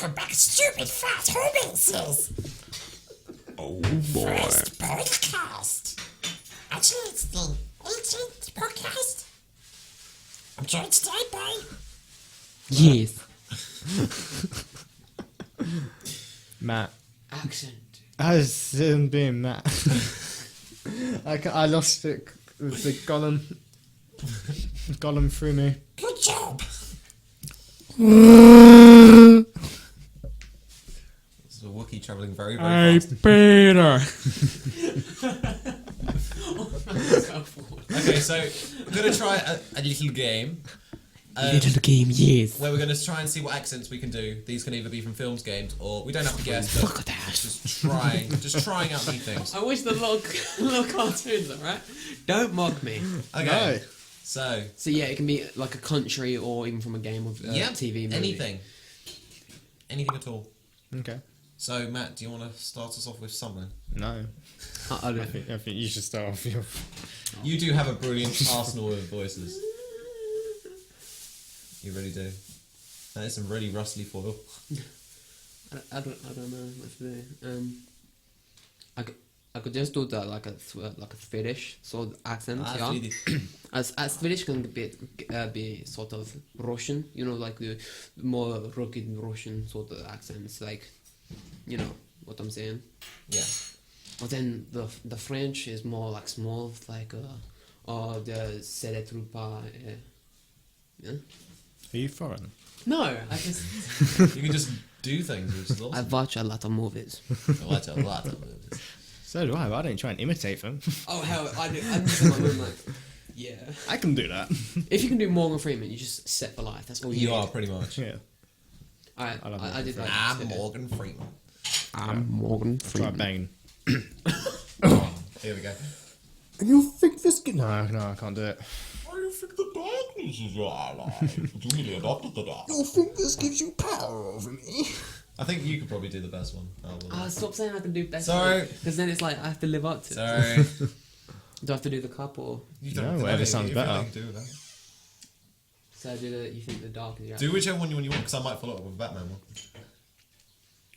welcome back, stupid fat hobbitses. Oh boy. First podcast. Actually, it's the 18th podcast. I'm joined today by... Yes. Matt. Accent. As being Matt. I lost it with the Gollum. Gollum threw me. Good job. This is a Wookiee travelling very, Hey, very fast. Peter. Okay, so we're going to try a little game. Little game, yes. Where we're going to try and see what accents we can do. These can either be from films, games, or we don't have to guess, but Fuck that. just trying out new things. I wish the little cartoons, alright? Don't mock me. Okay, No. so So yeah, it can be like a country or even from a game of yeah, TV movie. anything at all. Okay. So Matt, do you want to start us off with something? No. I don't I think you should start off your... You do have a brilliant arsenal of voices. You really do. That is some really rustly foil. I don't know what to do. I could just do that like a Swedish sort of accent. Yeah. Really. As Swedish can be sort of Russian, you know, like the more rugged Russian sort of accents, like, you know what I'm saying. Yeah. But then the French is more like small, like the c'est des trucs pas. Yeah. Are you foreign? No, I just You can just do things, which is I awesome. watch a lot of movies. I watch a lot of movies. So do I, but I don't try and imitate them. Oh hell, I do. I'm just in my room like, yeah. I can do that. If you can do Morgan Freeman, you just set for life. That's all you You need. are pretty much. Yeah. I love I did Morgan like. I'm Morgan Freeman. I'm Morgan Try Bane. Here we go. And you think this... No, I can't do it. I think the darkness is your ally. You really adopted the dark. You think this gives you power over me? I think you could probably do the best one. Stop saying I can do best. Sorry. Because then it's like I have to live up to it. Sorry. Do I have to do the cup or You No, don't- whatever if sounds you feel better. like you can do that. so I do the? You think the dark is your Do whichever one you want, because I might follow up with a Batman one.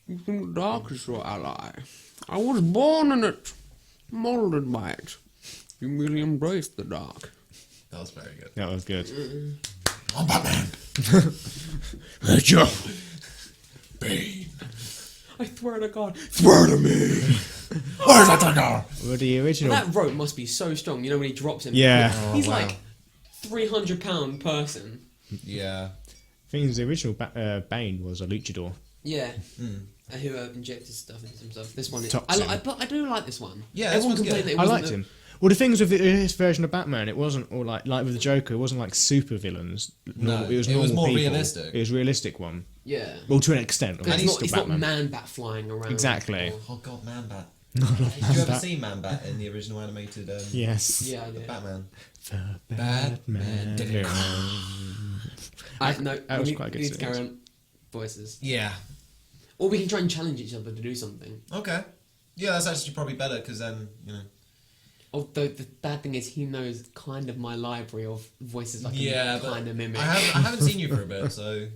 You think the dark is your ally? I was born in it, molded by it. You merely embraced the dark. That was very good. That was good. I'm Batman. Bane. I swear to God. Swear to me. Where's that dagger? Well, the original... That rope must be so strong. You know when he drops him. Yeah. He's Oh, wow. like 300-pound person. Yeah. thing is, the original Bane was a luchador. Yeah. Who injected stuff into himself. This one, Toxin. I do like this one. Yeah, this everyone one's complained good. that it I wasn't liked him. Well, the thing is with this version of Batman, it wasn't all like with the Joker. It wasn't like super villains. No, it was it was normal more people. realistic. It was a realistic one. Yeah. Well, to an extent. Because Obviously, it's still not Batman. Man-Bat flying around. Exactly. Or- Oh god, Man Bat. Did you ever see Man Bat in the original animated Yes. yeah, I did. Batman? The Batman. No, that was we quite a good need to carry series. on. Voices. Yeah. Or we can try and challenge each other to do something. Okay. Yeah, that's actually probably better because then, you know. Although the bad thing is he knows kind of my library of voices I can Yeah, but kind of mimic. I haven't seen you for a bit, so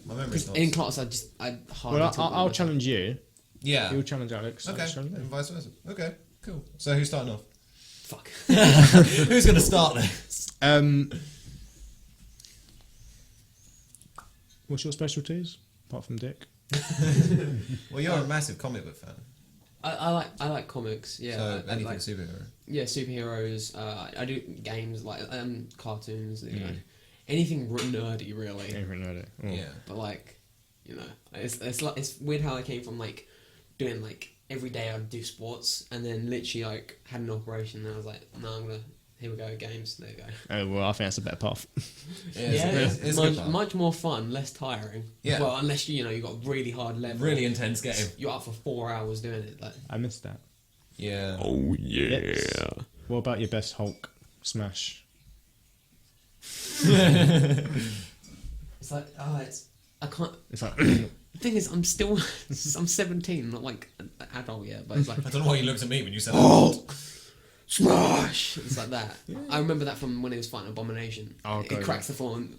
my memory's not. In class, I hardly Well, talk I'll with challenge you. Yeah. You'll challenge Alex. I'll Okay. challenge you. And vice versa. Okay. Cool. So who's starting off? Fuck. Who's going to start this? What's your specialties apart from Dick? Well, you're a massive comic book fan. I like comics. Yeah. So I anything like, superhero. yeah, superheroes. I do games like cartoons. You know, anything nerdy really. Everything know it. Oh. Yeah. But like, you know, it's weird how I came from like doing like every day I'd do sports and then literally like had an operation and I was like, no, here we go, games. There you go. Oh, well, I think that's a better path. It's a good part. much more fun, less tiring. Yeah. Well, unless you know you got really hard level. Really intense game. You're up for 4 hours doing it. Like, I missed that. Yeah. oh yeah. Yes. What about your best Hulk smash? It's like I can't. It's like The thing is, I'm 17, not like an adult yet. But it's like I don't know why you looked at me when you said that. smash. It's like that. I remember that from when he was fighting Abomination. Oh, It God, cracks the floor and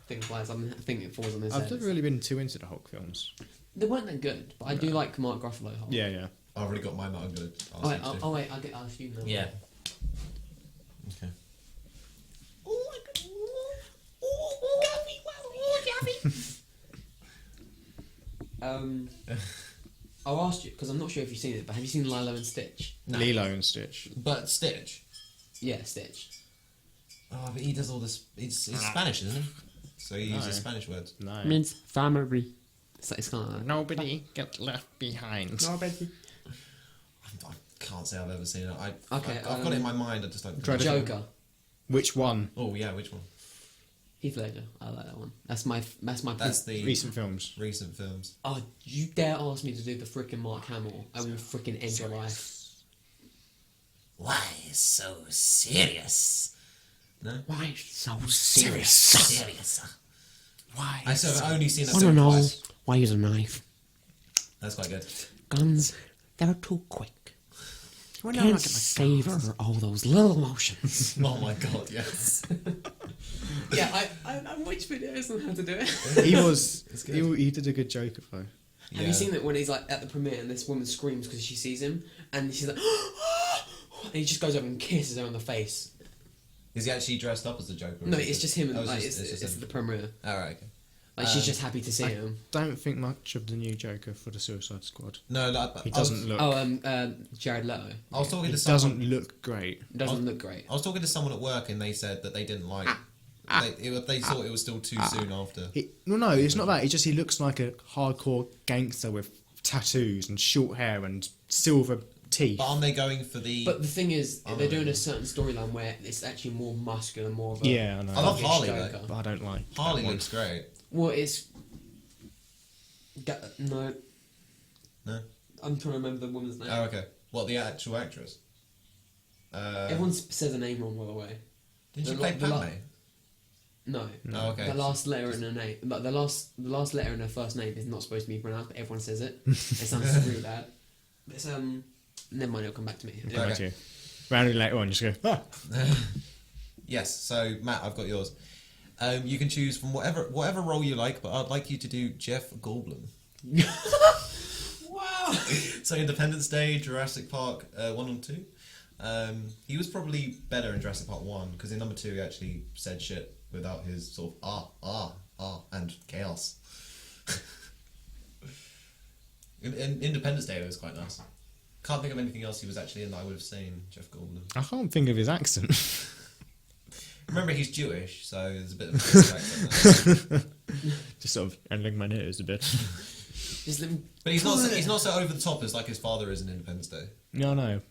thing flies. I think it falls on his I've head. never really been too into the Hulk films. They weren't that good, but I do like Mark Ruffalo. Hulk. Yeah, yeah. I've already got mine that I'm going to ask Oh wait, you to. oh wait, I'll ask you now. Yeah. Okay. I'll ask you because I'm not sure if you've seen it, but have you seen Lilo and Stitch? No. Lilo and Stitch. But Stitch. Yeah, Stitch. Oh, but he does all this. He's Spanish, isn't he? So he uses No. Spanish words. No. Means family. It's kind of like Nobody get left behind. nobody. I can't say I've ever seen it. Okay, I've got it in my mind. I just don't. Try to- Joker. Which one? Oh yeah, which one? Heath Ledger. I like that one. That's my. That's the Recent films. recent films. Oh, you dare ask me to do the freaking Mark Hamill? I will freaking end your life. Why so serious? No. Why so Serious. Why? I've only seen that Want to film know twice. why use a knife? That's quite good. Guns, they're too quick. Can't savor all those little emotions. Oh my god, yes. Yeah, I watched videos on how to do it. He was. It's good. He did a good Joker though. Have you seen it when he's like at the premiere and this woman screams because she sees him and she's like, and he just goes over and kisses her on the face. Is he actually dressed up as the Joker? No, it's just him and Oh, like just it's him. the premiere. Alright, okay. Like she's just happy to see him. Don't think much of the new Joker for the Suicide Squad. No, He doesn't look. Oh, Jared Leto I was talking He to someone. doesn't look great. doesn't look great. I was talking to someone at work, and they said that they didn't like. They thought it was still too soon after. No, it's not that. It's just he looks like a hardcore gangster with tattoos and short hair and silver teeth. But aren't they going for the? But the thing is, Oh, they're no. doing a certain storyline where it's actually more muscular, more of a Yeah, I know. I love thuggish Harley, Joker. But I don't like Harley that one. looks great. Well, it's no. No. I'm trying to remember the woman's name. Oh, okay. What, the actual actress? Everyone says her name wrong, by the way. Didn't she the play lo- the lo- Padme? No. Oh, okay. The last letter in her name, but the last letter in her first name is not supposed to be pronounced, but everyone says it. It sounds really bad. It's never mind, it'll come back to me. Yeah, Okay. I do. Randomly later on, just go. Yes. So Matt, I've got yours. You can choose from whatever role you like, but I'd like you to do Jeff Goldblum. Wow. So Independence Day, Jurassic Park 1 and 2. He was probably better in Jurassic Park 1 because in number 2 he actually said shit without his sort of and chaos. in Independence Day it was quite nice. Can't think of anything else he was actually in that I would have seen Jeff Goldblum. I can't think of his accent. Remember he's Jewish, so there's a bit of a British accent there. Just sort of handling my nose a bit. Just let me. But he's not so over the top as like his father is in Independence Day. No, no.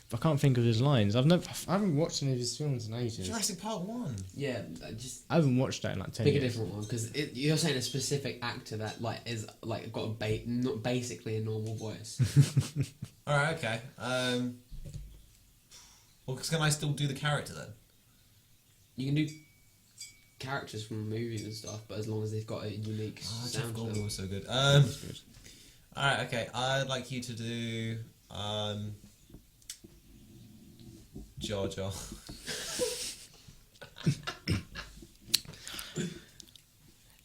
But I can't think of his lines. I haven't watched any of his films in ages. Jurassic Park 1. Yeah, just I haven't watched that in like 10 pick a years. different one because you're saying a specific actor that like is like got a not basically a normal voice. Alright, okay. Well, can I still do the character then? You can do characters from movies and stuff, but as long as they've got a unique Oh, Jeff sound to Goldblum them. was so good. That's good. Alright, okay. I'd like you to do Jar Jar.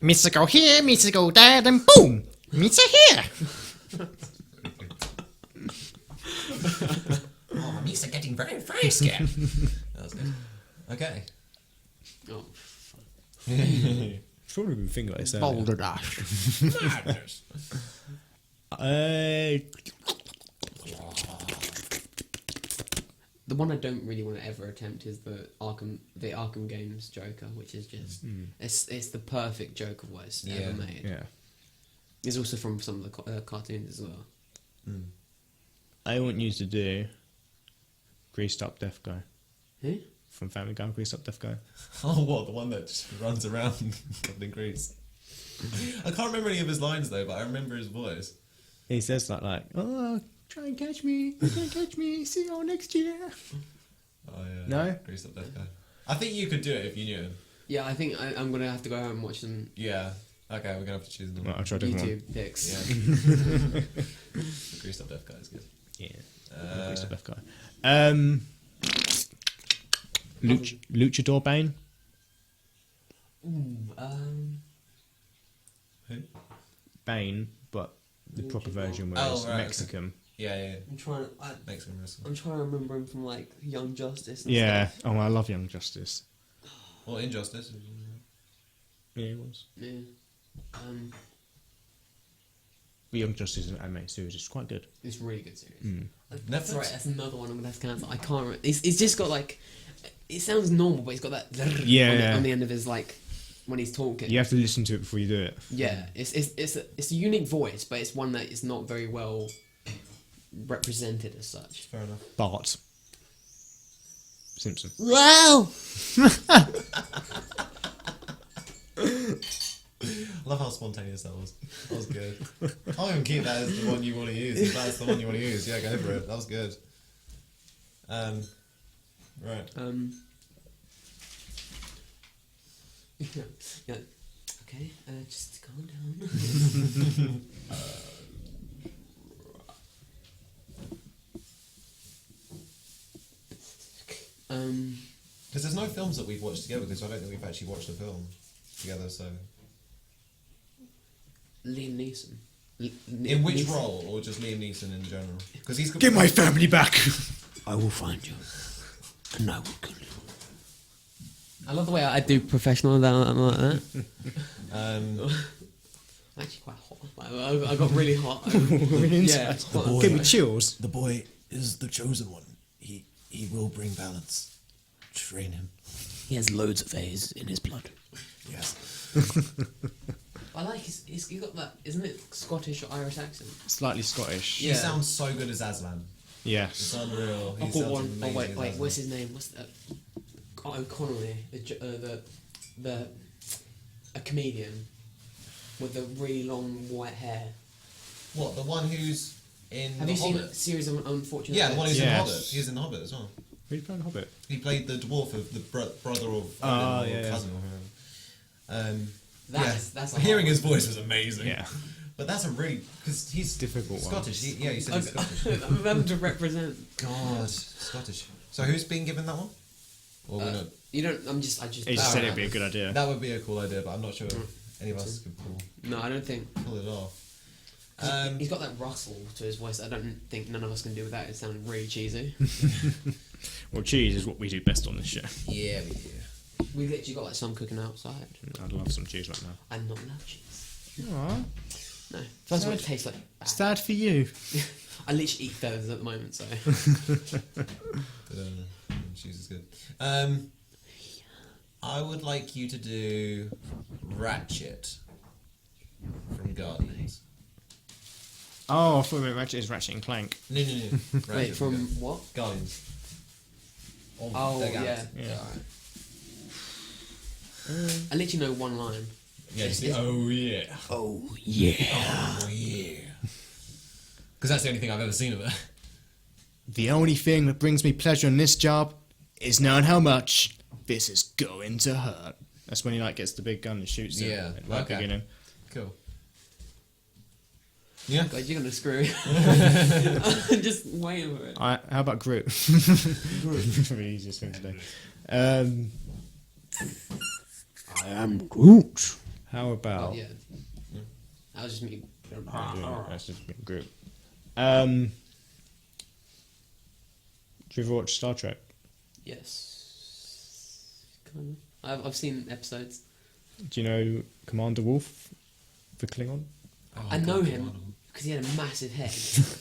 Mr. Go here, Mr. Go there, then boom! Mr. Here! Oh, my knees are getting very, very scared. That was good. Okay. Oh, Probably been thinking like this. Boulder Dash. Madness. The one I don't really want to ever attempt is the Arkham games Joker, which is just it's the perfect Joker voice Yeah. ever made. Yeah. It's also from some of the cartoons as well. I want you to do Greased Up Deaf Guy. Who? From Family Guy, Greased Up Deaf Guy. Oh, what? The one that just runs around covered in grease. I can't remember any of his lines though, but I remember his voice. He says like, oh, try and catch me, see you all next year. Oh yeah. No? Greased up that guy. I think you could do it if you knew him. Yeah, I think I'm gonna have to go home and watch some Yeah. Okay, we're gonna have to choose them. Right, I'll try a different YouTube pics. Yeah. The Greased up deaf guy is good. one. Yeah. Greased Up Deaf Guy. Luchador Bane. Who? Bane, but the proper version where Oh, it's right, Mexican. Yeah. I'm trying. Mexican wrestler. I'm trying to remember him from like Young Justice. And Yeah. stuff. Oh, I love Young Justice. Or Injustice. Yeah, it was. Yeah. But Young Justice is an anime series. It's quite good. It's a really good series. Netflix? That's right. That's another one I'm gonna have to cancel. I can't. It's just got like. It sounds normal, but it's got that. Yeah. On the end of his like, when he's talking. You have to listen to it before you do it. Yeah. It's a unique voice, but it's one that is not very well represented as such. Fair enough. Bart Simpson. Wow. I love how spontaneous that was. That was good. I'll even keep that as the one you want to use. If that's the one you want to use, yeah, go for it. That was good. Right. Yeah. Okay. Just calm down. Because there's no films that we've watched together, because I don't think we've actually watched a film together, so... Liam Neeson. In which role, or just Liam Neeson in general? Because he's got... Get my family back! I will find you, and I will kill you. I love the way I do professional like that. I'm actually quite hot. I got really hot. Yeah. Inside. boy. Give me chills. The boy is the chosen one. He will bring balance. Train him. He has loads of A's in his blood. Yes. I like he's got that, isn't it Scottish or Irish accent? Slightly Scottish. He Yeah. sounds so good as Aslan. Yes. It's unreal. He I've got sounds one. amazing Oh wait, as wait. Aslan. What's his name? What's that? O'Connolly, a comedian with the really long white hair. What, the one who's in Have The you seen Hobbit? a series of Unfortunate? Yeah, the one who's in Yes. Hobbit. He's in The Hobbit as well. Who's playing Hobbit? He played the dwarf of the brother of Oh, Odin, or yeah. cousin or whoever. That's a Hearing hard his voice was amazing. Yeah. But that's a really... Because he's Difficult one. Scottish. Yeah, you said he's Scottish. I'm having to represent. God, Scottish. So who's been given that one? Or we're not... You don't. I just. He just said it'd be a good idea. That would be a cool idea, but I'm not sure any of us could No, I don't think. pull it off. He's got that rustle to his voice. I don't think none of us can do without. It sounded really cheesy. Well, cheese is what we do best on this show. Yeah, we do. We literally got like some cooking outside. I'd love some cheese right now. I not love cheese. Aww. No, that's what it Sad. tastes like. It's sad for you. I literally eat feathers at the moment, so. But, cheese is good. I would like you to do Ratchet from Guardians. Oh, I thought we Ratchet is Ratchet and Clank. No. Ratchet Wait, from Guardians. what? Guardians. Oh, the yeah. Galaxy. Yeah. I literally know one line. Yeah, just the, oh yeah. Oh, yeah. Oh yeah. Because that's the only thing I've ever seen of it. The only thing that brings me pleasure in this job is knowing how much this is going to hurt. That's when he like gets the big gun and shoots it. Yeah, Right okay. beginning. Cool. Yeah. God, you're gonna screw me. I'm just waiting for it. How about Groot? Probably the easiest thing to do. I am Groot. How about? Oh, yeah. That was just me. That's just Groot. Do you ever watch Star Trek? Yes. Kind of. I've seen episodes. Do you know Commander Wolf, the Klingon? I know him because he had a massive head,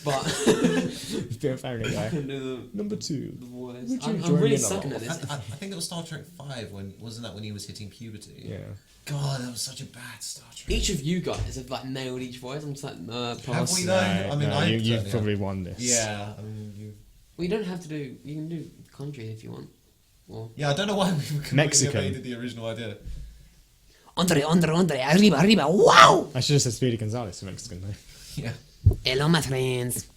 but He's been a family guy. I don't know Number 2. the voice. Would you I'm join really me sucking now? at I, this. I think it was Star Trek 5 wasn't that when he was hitting puberty? Yeah. God, that was such a bad Star Trek. Each of you guys have like nailed each voice. I'm just like, Have pass. we though? I mean, I you've certainly probably won this. Yeah, I mean, Well, you don't have to do. You can do country if you want. Or yeah, I don't know why we completely Mexican. evaded the original idea. Andre, arriba, arriba, wow! I should have said Speedy Gonzalez, the Mexican name. Yeah. Hello, my friends.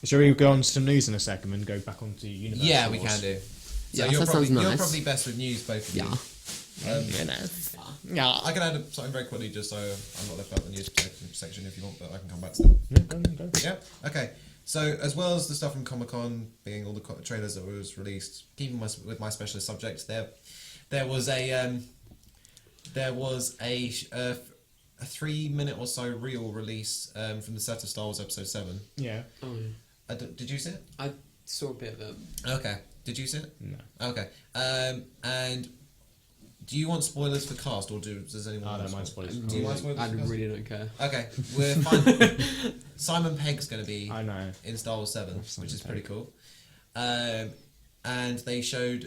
Shall we go on to some news in a second and go back onto Universe? Yeah, we Wars? can do. So Yeah, you're that probably, sounds you're nice. probably best with news, both of you. Yeah. Yeah. I can add something very quickly just so I'm not left out the news section if you want, but I can come back to that. Yeah, go. Yeah. Okay. So as well as the stuff from Comic Con, being all the trailers that was released, keeping with my specialist subject, there was a there was a 3-minute or so reel release from the set of Star Wars Episode 7. Yeah. Oh, yeah. Did you see it? I saw a bit of it. Okay. Did you see it? No. Okay. And do you want spoilers for cast, or does anyone? I want don't mind spoilers? spoilers. Do you mind spoilers? I for cast? really don't care. Okay, we're fine. Simon Pegg's going to be I know. in Star Wars 7, Love Simon which is Pegg. pretty cool. And they showed,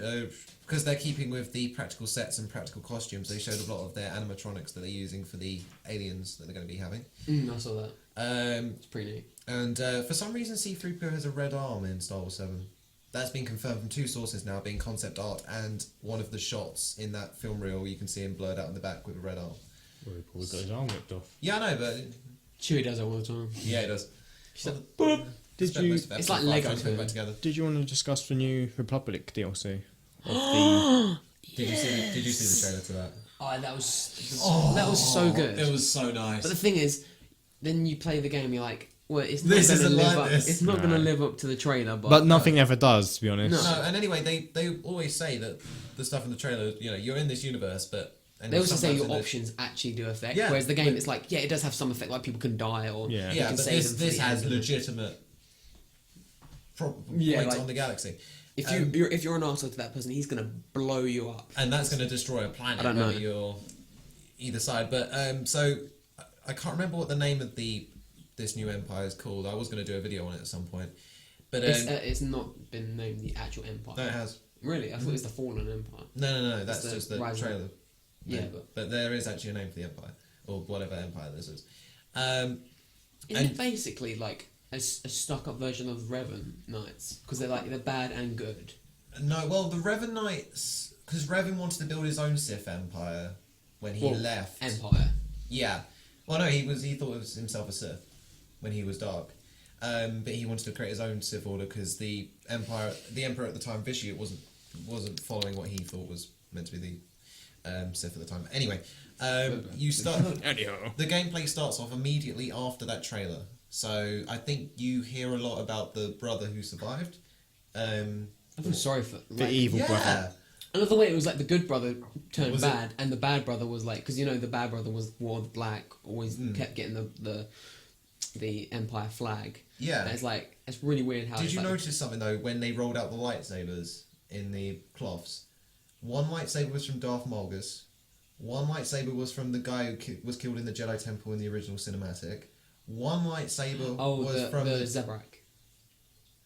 because they're keeping with the practical sets and practical costumes, they showed a lot of their animatronics that they're using for the aliens that they're going to be having. I saw that. It's pretty neat. And for some reason, C-3PO has a red arm in Star Wars 7. That's been confirmed from 2 sources now, being concept art and one of the shots in that film reel. You can see him blurred out in the back with a red arm. Well, he probably got his arm ripped off. Yeah, I know, but Chewie does it all the time. yeah, it does. She's like, Did Spent you most of It's episode like 5 Lego trying to put it to back him. together. Did you want to discuss the new Republic DLC? Of the Did you see the trailer to that? oh, that was so good. It was so nice. But the thing is, then you play the game, you're like, well, it's not This going to isn't live like up. this. It's not going No. to live up to the trailer, but nothing ever does, to be honest. No. No, and anyway, they always say that the stuff in the trailer, you know, you're in this universe, but and They also say sometimes your in the- options actually do affect. Yeah, Whereas the game, but- it's like, yeah, it does have some effect, like people can die or Yeah. you Yeah, can but save this them for this the has end. legitimate Yeah, points like- on the galaxy, If you're an arsehole to that person, he's going to blow you up. and that's going to destroy a planet. I don't know. whether you're either side. But so I can't remember what the name of this new empire is called. I was going to do a video on it at some point, but It's not been named the actual Empire. no, it has. Really? I thought it was the Fallen Empire. No. That's the just the Rise of- trailer. Yeah, No, but there is actually a name for the empire, or whatever empire this is. Isn't And- it basically like a stuck-up version of Revan Knights? Because they're bad and good. No, well, the Revan Knights, because Revan wanted to build his own Sith empire when he Well, left. Empire. Yeah. Well, no, he thought of himself as Sith when he was dark, but he wanted to create his own Sith order because the emperor at the time, Vitiate, wasn't following what he thought was meant to be the Sith at the time. Anyway, you start. Anyhow. The gameplay starts off immediately after that trailer, so I think you hear a lot about the brother who survived. I feel sorry for The evil brother. Yeah. Another way, it was like the good brother turned Was it? bad, and the bad brother was like, because you know the bad brother wore the black, always kept getting the Empire flag. Yeah. And it's like it's really weird how. Did it's you like, notice something though when they rolled out the lightsabers in the cloths? One lightsaber was from Darth Malgus. One lightsaber was from the guy who was killed in the Jedi Temple in the original cinematic. One lightsaber Oh, was from the Zebrak.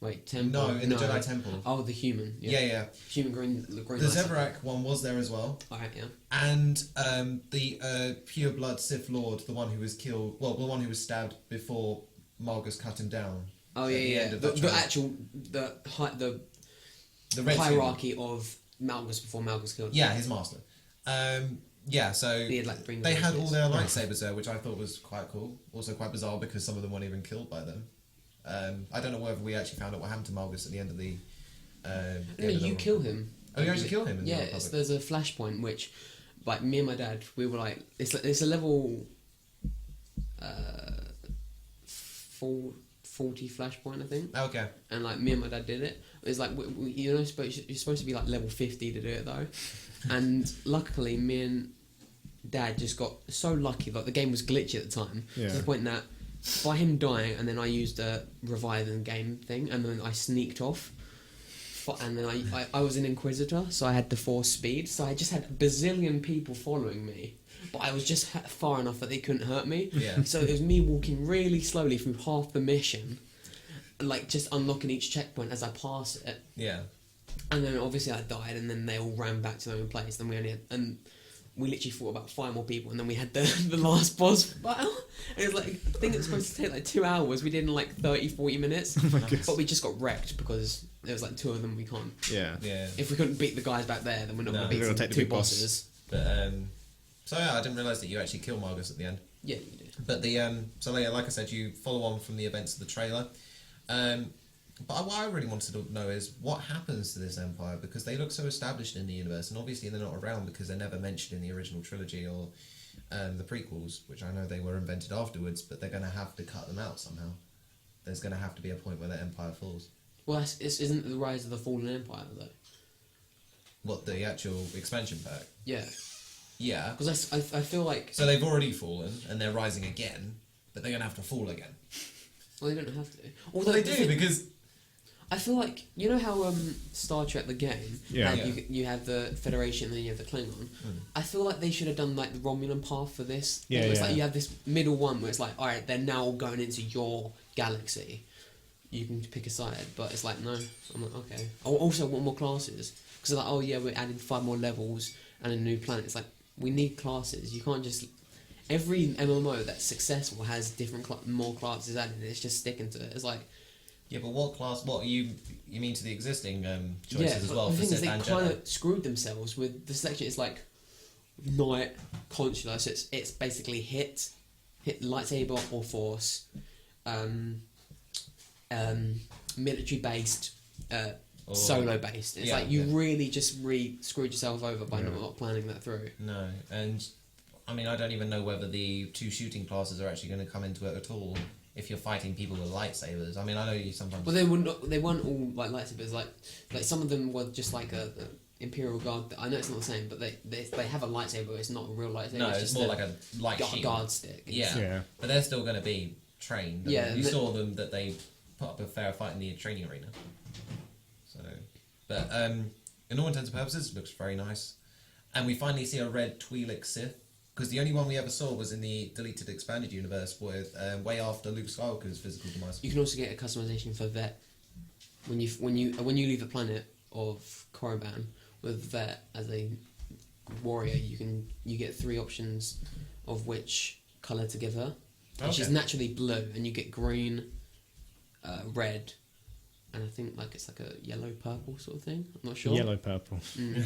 Wait, temple. No, in the Jedi Temple. Oh, the human. Yeah. Human green. The green The lightsaber. Zebrak one was there as well. Alright, yeah. And the pure blood Sith Lord, the one who was killed, well, the one who was stabbed before Malgus cut him down. Oh at the yeah. end of The that trailer. actual The Red hierarchy of Malgus before Malgus killed. Yeah, his master. Yeah, so He had, like, rings they on had his all wrist. their lightsabers there, which I thought was quite cool. Also quite bizarre because some of them weren't even killed by them. I don't know whether we actually found out what happened to Malgus at the end of the. No, end of you the- kill him. Oh, you actually kill him in the Yeah, Old Republic? there's a flashpoint which, like, me and my dad, we were like, it's a level 40 flashpoint, I think. Okay. And like me and my dad did it. It's like you're supposed to be like level 50 to do it though. And luckily, me and dad just got so lucky. Like the game was glitchy at the time Yeah. to the point that by him dying, and then I used a revive in game thing, and then I sneaked off. And then I was an Inquisitor, so I had the force speed. So I just had a bazillion people following me, but I was just far enough that they couldn't hurt me. Yeah. So it was me walking really slowly through half the mission, like just unlocking each checkpoint as I pass it. Yeah. And then obviously I died, and then they all ran back to their own place. Then we literally fought about 5 more people, and then we had the last boss battle. And it was like, I think it was supposed to take like 2 hours. We did in like 30-40 minutes. Oh my goodness. But we just got wrecked because there was like 2 of them we can't. Yeah. Yeah. If we couldn't beat the guys back there, then we're not No, going to we're beat gonna some take the 2 big boss. bosses. But so yeah, I didn't realise that you actually kill Malgus at the end. Yeah, you did. But the so yeah, like I said, you follow on from the events of the trailer. But what I really wanted to know is what happens to this empire, because they look so established in the universe, and obviously they're not around because they're never mentioned in the original trilogy or the prequels, which I know they were invented afterwards. But they're going to have to cut them out somehow. There's going to have to be a point where the empire falls. Well, isn't the Rise of the Fallen Empire though? What, the actual expansion pack? Yeah. Yeah. Because I feel like So they've already fallen, and they're rising again, but they're gonna have to fall again. well, they don't have to. Well, Although they the do thing- because I feel like you know how Star Trek the game, Yeah. had you have the Federation and then you have the Klingon. I feel like they should have done like the Romulan path for this. Yeah, It's yeah. like you have this middle one where it's like, all right, they're now going into your galaxy. You can pick a side, but it's like no. I'm like okay. Oh, also, want more classes because like oh yeah, we're adding 5 more levels and a new planet. It's like we need classes. You can't just every MMO that's successful has different more classes added. It's just sticking to it. It's like. yeah, but what class? What you mean to the existing choices as but well the for thing is Sith they and kind Jedi? of screwed themselves with the selection. It's like Knight, Consular, so it's basically hit lightsaber or Force, military based, Or- solo based. It's yeah, like you yeah. really just screwed yourself over by not planning that through. No, and I mean I don't even know whether the 2 shooting classes are actually going to come into it at all. If you're fighting people with lightsabers, I mean I know you sometimes. Well, they weren't all like lightsabers. Like some of them were just like a Imperial Guard. I know it's not the same, but they have a lightsaber. It's not a real lightsaber. no, it's just more like a light shield. guard stick. Yeah. Yeah. But they're still going to be trained. I Yeah, mean, you the- saw them that they put up a fair fight in the training arena. So, but in all intents and purposes, it looks very nice. And we finally see a red Twi'lek Sith. Because the only one we ever saw was in the deleted expanded universe with way after Luke Skywalker's physical demise. You can also get a customization for Vet when you leave the planet of Korriban with Vet as a warrior. You get 3 options of which color to give her, and she's Okay. naturally blue, and you get green, red, and I think like it's like a yellow purple sort of thing. I'm not sure. Yellow purple. Mm.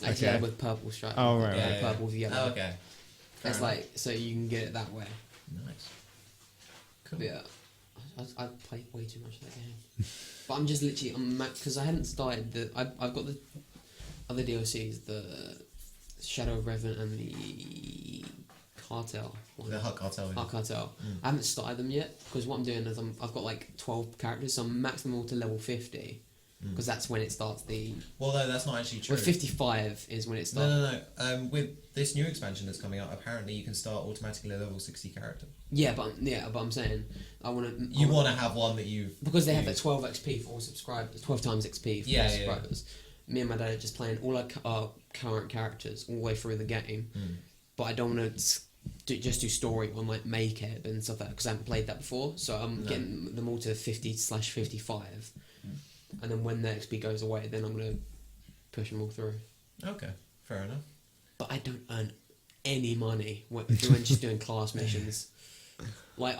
Actually, Okay. yeah, with purple stripe. Oh, right, Yeah, right. purple with yellow. Oh, okay. Fair It's enough. like so you can get it that way. Nice. Cool. But yeah, I played way too much of that game. But I'm just literally because I hadn't started the. I've got the other DLCs, the Shadow of Revan and the Cartel one. The Hutt Cartel. Hutt Cartel. I haven't started them yet because what I'm doing is I've got like 12 characters, so I'm maxing them all to level 50 because that's when it starts the. Well, no, that's not actually true. Well, 55 is when it starts. No. With this new expansion that's coming out, apparently you can start automatically at level 60 character. Yeah, but I'm saying I want to. You want to have one that you've... Because they have that used. 12 XP for all subscribers, 12 times XP for Yeah, all yeah, yeah. subscribers. Me and my dad are just playing all our current characters all the way through the game, but I don't want to just do story on like Makeup and stuff like that because I haven't played that before. So I'm getting them all to 50/55, and then when the XP goes away, then I'm gonna push them all through. Okay, fair enough. But I don't earn any money when just doing class missions. Like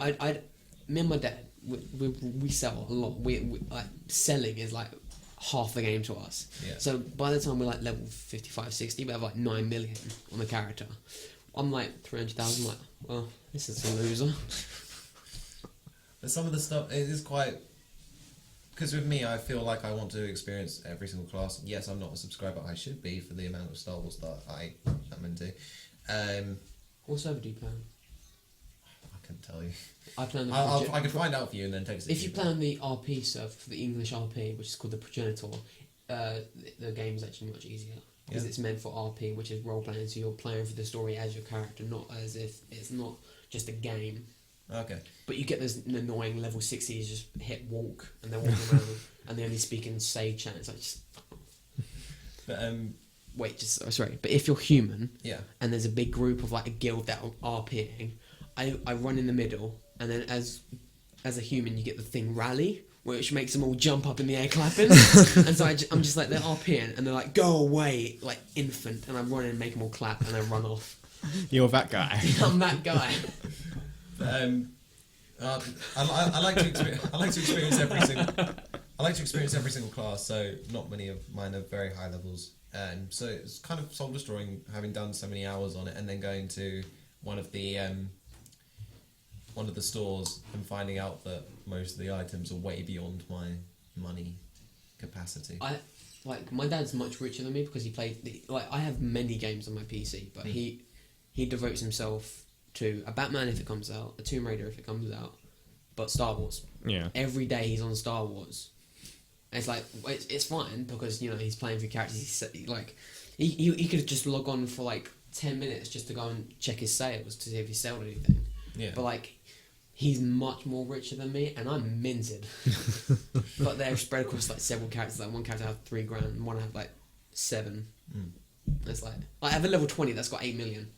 me and my dad, we sell a lot. We like selling is like half the game to us. Yeah. So by the time we're like level 55, 60, we have like 9 million on the character. I'm like 300,000. Like, well, this is a loser. But some of the stuff, it is quite... Because with me, I feel like I want to experience every single class. Yes, I'm not a subscriber. I should be for the amount of Star Wars that I am into. What server do you play on? I couldn't tell you. I play on the I could find out for you and then text it If to you play on the RP server, for the English RP, which is called the Progenitor, the game is actually much easier. Because Yeah. it's meant for RP, which is role playing, so you're playing for the story as your character, not as if it's not just a game. Okay. But you get those annoying level 60s just hit walk and they're walking around and they only speak in sage chat. It's like, just, But, wait, just sorry. But if you're human yeah. and there's a big group of like a guild that are RPing, I run in the middle and then as a human you get the thing rally, which makes them all jump up in the air clapping. And so I'm just like, they're RPing and they're like, go away, like infant. And I run in and make them all clap and then run off. You're that guy. I'm that guy. I like to experience every single. I like to experience every single class. So not many of mine are very high levels, and so it's kind of soul destroying having done so many hours on it, and then going to one of the stores and finding out that most of the items are way beyond my money capacity. My dad's much richer than me because he played I have many games on my PC, but he devotes himself to a Batman if it comes out, a Tomb Raider if it comes out, but Star Wars. Yeah. Every day he's on Star Wars. And it's like it's fine because he's playing for characters. He could just log on for like 10 minutes just to go and check his sales to see if he sold anything. Yeah. But like, he's much more richer than me, and I'm minted. But they're spread across like several characters. Like one character had 3 grand, and one had like 7. It's like I have a level 20 that's got 8 million.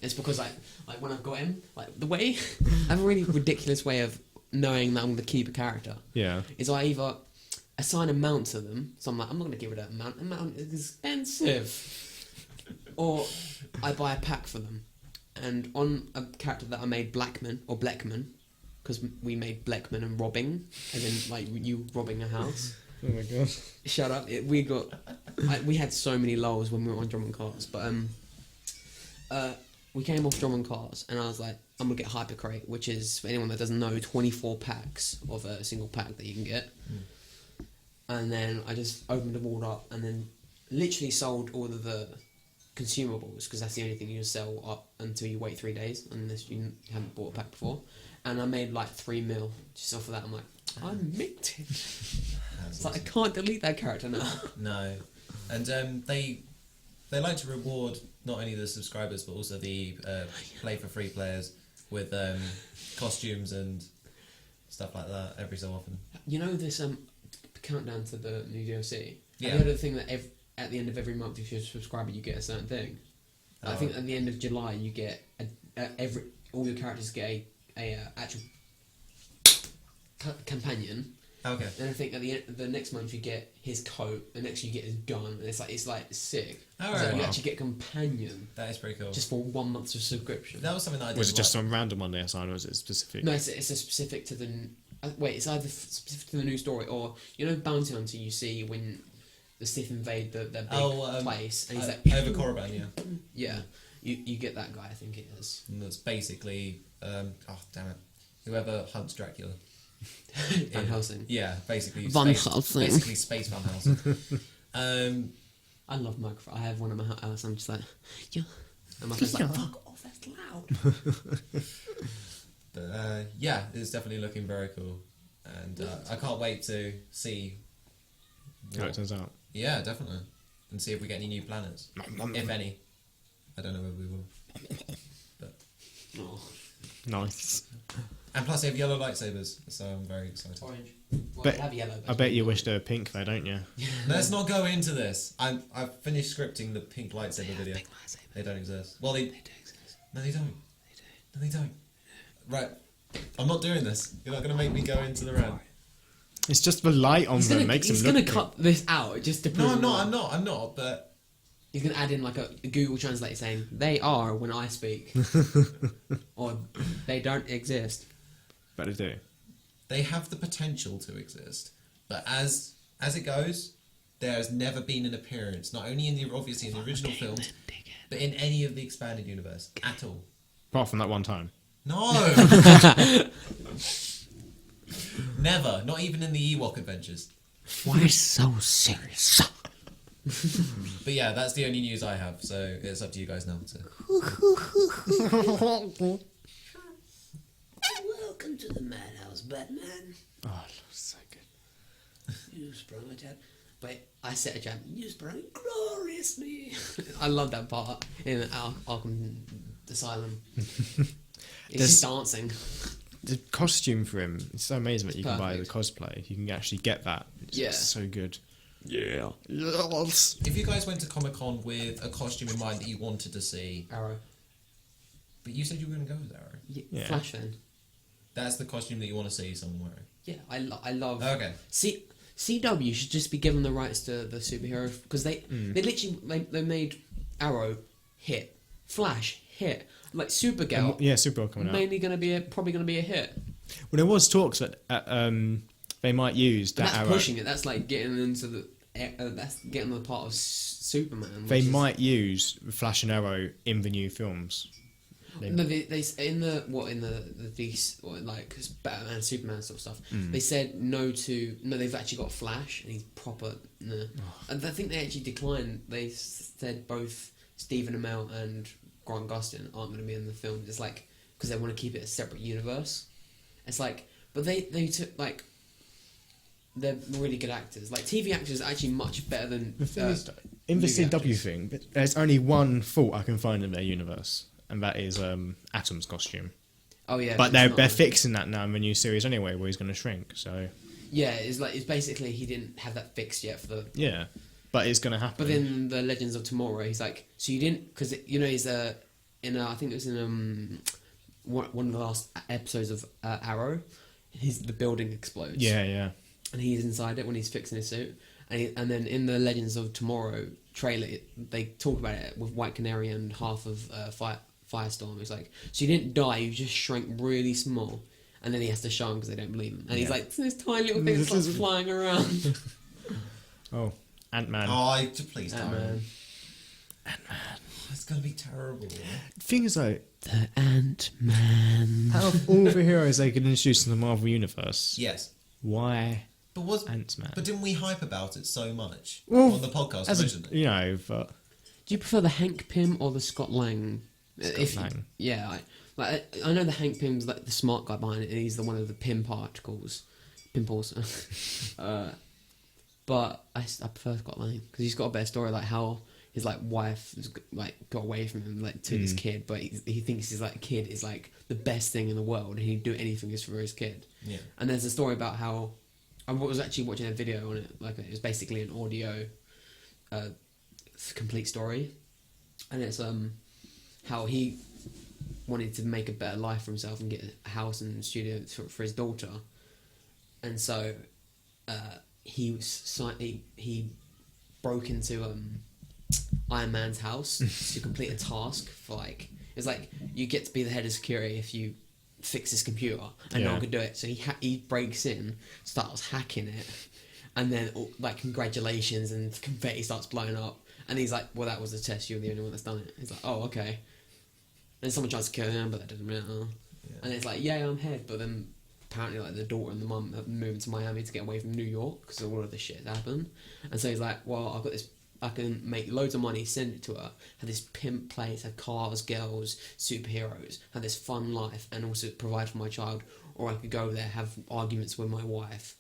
It's because like when I've got him, like the way I have a really ridiculous way of knowing that I'm gonna keep a character. Yeah. Is I either assign a mount to them, so I'm like, I'm not gonna give it a mount. A mount is expensive. Or I buy a pack for them. And on a character that I made Blackman, because we made Blackman and robbing, as in like you robbing a house. Oh my god. Shut up! We had so many lulls when we were on Drummond Cars, but we came off Drummond Cars, and I was like, I'm gonna get Hypercrate, which is, for anyone that doesn't know, 24 packs of a single pack that you can get. And then I just opened them all up, and then literally sold all of the consumables, because that's the only thing you can sell up until you wait 3 days, unless you haven't bought a pack before. And I made like 3 mil just off of that. I'm like, I'm minted. It's like I can't delete that character now. No, and they like to reward not only the subscribers but also the play for free players with costumes and stuff like that every so often. You know this countdown to the new DLC. Yeah. Have you heard of the thing that at the end of every month, if you're a subscriber, you get a certain thing? I Oh. think at the end of July, you get all your characters get a actual companion. Okay. Then I think at the end, the next month you get his coat, the next you get his gun, and it's like sick. Oh, It's like right. you Wow. actually get a companion That is pretty cool. just for 1 month's of subscription. That was something that I did. Was it just like. on random one day assigned, or was it specific? No, it's a specific to the. Wait, it's either specific to the new story, or you know Bounty Hunter you see when the Sith invade the big place, and he's like over Korriban, yeah. yeah, you get that guy. I think it is. And that's basically oh damn it, whoever hunts Dracula. Van Helsing. Yeah, basically Van space, Helsing. basically space Van Helsing. I love microphone. I have one at my house. I'm just like, yeah, and my friend's like, fuck off, that's loud. But yeah, it's definitely looking very cool, and I can't wait to see. How it turns out. Yeah, definitely, and see if we get any new planets, if any. I don't know whether we will. But Oh. Nice. and plus they have yellow lightsabers, so I'm very excited. Orange. Well, Bet- they have yellow. I bet you wish they were pink though, don't you? Let's not go into this. I've finished scripting the pink lightsaber video. Big lightsaber. They don't exist. Well, they They do exist. no, they don't. No, they don't. Right, I'm not doing this. You're not going to make me go into the rant. It's just the light on them makes them He's look gonna pink. cut this out just to prove. No, I'm it not. wrong. I'm not. But He's gonna add in like a Google Translate saying they are when I speak, or they don't exist. But they do. they have the potential to exist. But as it goes, there has never been an appearance, not only in the obviously in the original films, but in any of the expanded universe at all. Apart from that one time. No. Never. Not even in the Ewok adventures. Why so serious? But yeah, that's the only news I have. So it's up to you guys now. So. Welcome to the madhouse, Batman. Oh, so good. You sprung a jab. But I set a jab. You sprung gloriously. I love that part in Arkham Asylum. It's just dancing. The costume for him, it's so amazing that It's you can buy the perfect. cosplay. You can actually get that. It's Yeah. so good. Yeah. Yes. If you guys went to Comic Con with a costume in mind that you wanted to see, Arrow. but you said you were going to go with Arrow, Yeah. Flash then. that's the costume that you want to see someone wearing. Yeah, I love. Okay. CW should just be given the rights to the superhero because they literally they made Arrow hit, Flash hit, like Supergirl Yeah, Supergirl coming out. mainly probably gonna be a hit. Well, there was talks that they might use But that that's arrow. pushing it. That's like getting into the that's getting to the part of Superman. They which is- might use Flash and Arrow in the new films. No, they in the DC or like Batman and Superman sort of stuff. They said no. They've actually got Flash and he's proper. No, and I think they actually declined. They said both Stephen Amell and Grant Gustin aren't going to be in the film. It's like because they want to keep it a separate universe. It's like, but they took like they're really good actors. Like TV actors are actually much better than. The thing is, in the movie CW actors. thing, there's only one fault I can find in their universe, and that is Atom's costume. Oh yeah, But it's they're not- fixing that now in the new series anyway, where he's going to shrink. So Yeah, it's basically he didn't have that fixed yet for the. yeah, but it's going to happen. But then the Legends of Tomorrow, he's like, so you didn't because he's I think it was in one of the last episodes of Arrow, the building explodes. yeah. And he's inside it when he's fixing his suit. And then in the Legends of Tomorrow trailer, they talk about it with White Canary and half of Firestorm. It's like, so you didn't die, you just shrank really small. And then he has to show them because they don't believe him. And he's Yeah. like, this tiny little thing starts flying around. Oh, Ant-Man. Oh, please don't. Ant-Man. It's gonna be terrible. Thing is though, The Ant-Man. out of all the heroes they could introduce in the Marvel universe, Yes, why but Ant-Man? But didn't we hype about it so much Well, on the podcast As originally? but Do you prefer the Hank Pym or the Scott Lang? Lang. Yeah, I know the Hank Pym's like the smart guy behind it, and he's the one of the pimp particles, pimples. But I prefer Scott Lang because he's got a better story, like how his like wife like got away from him, like took his kid, but he thinks his like kid is like the best thing in the world, and he'd do anything just for his kid. Yeah. And there's a story about how I was actually watching a video on it, like it was basically an audio, complete story, and it's how he wanted to make a better life for himself and get a house and studio for his daughter, and so he broke into Iron Man's house to complete a task for like it's like you get to be the head of security if you fix his computer and no Yeah. one could do it. So he breaks in, starts hacking it, and then like congratulations and confetti starts blowing up, and he's like, well, that was a test. You're the only one that's done it. He's like, oh, okay. And someone tries to kill him, but that doesn't matter. And it's like, yeah, I'm head, but then apparently like the daughter and the mum have moved to Miami to get away from New York because all of this shit happened. And so he's like, well, I've got this, I can make loads of money, send it to her, have this pimp place, have cars, girls, superheroes, have this fun life, and also provide for my child. Or I could go there, have arguments with my wife,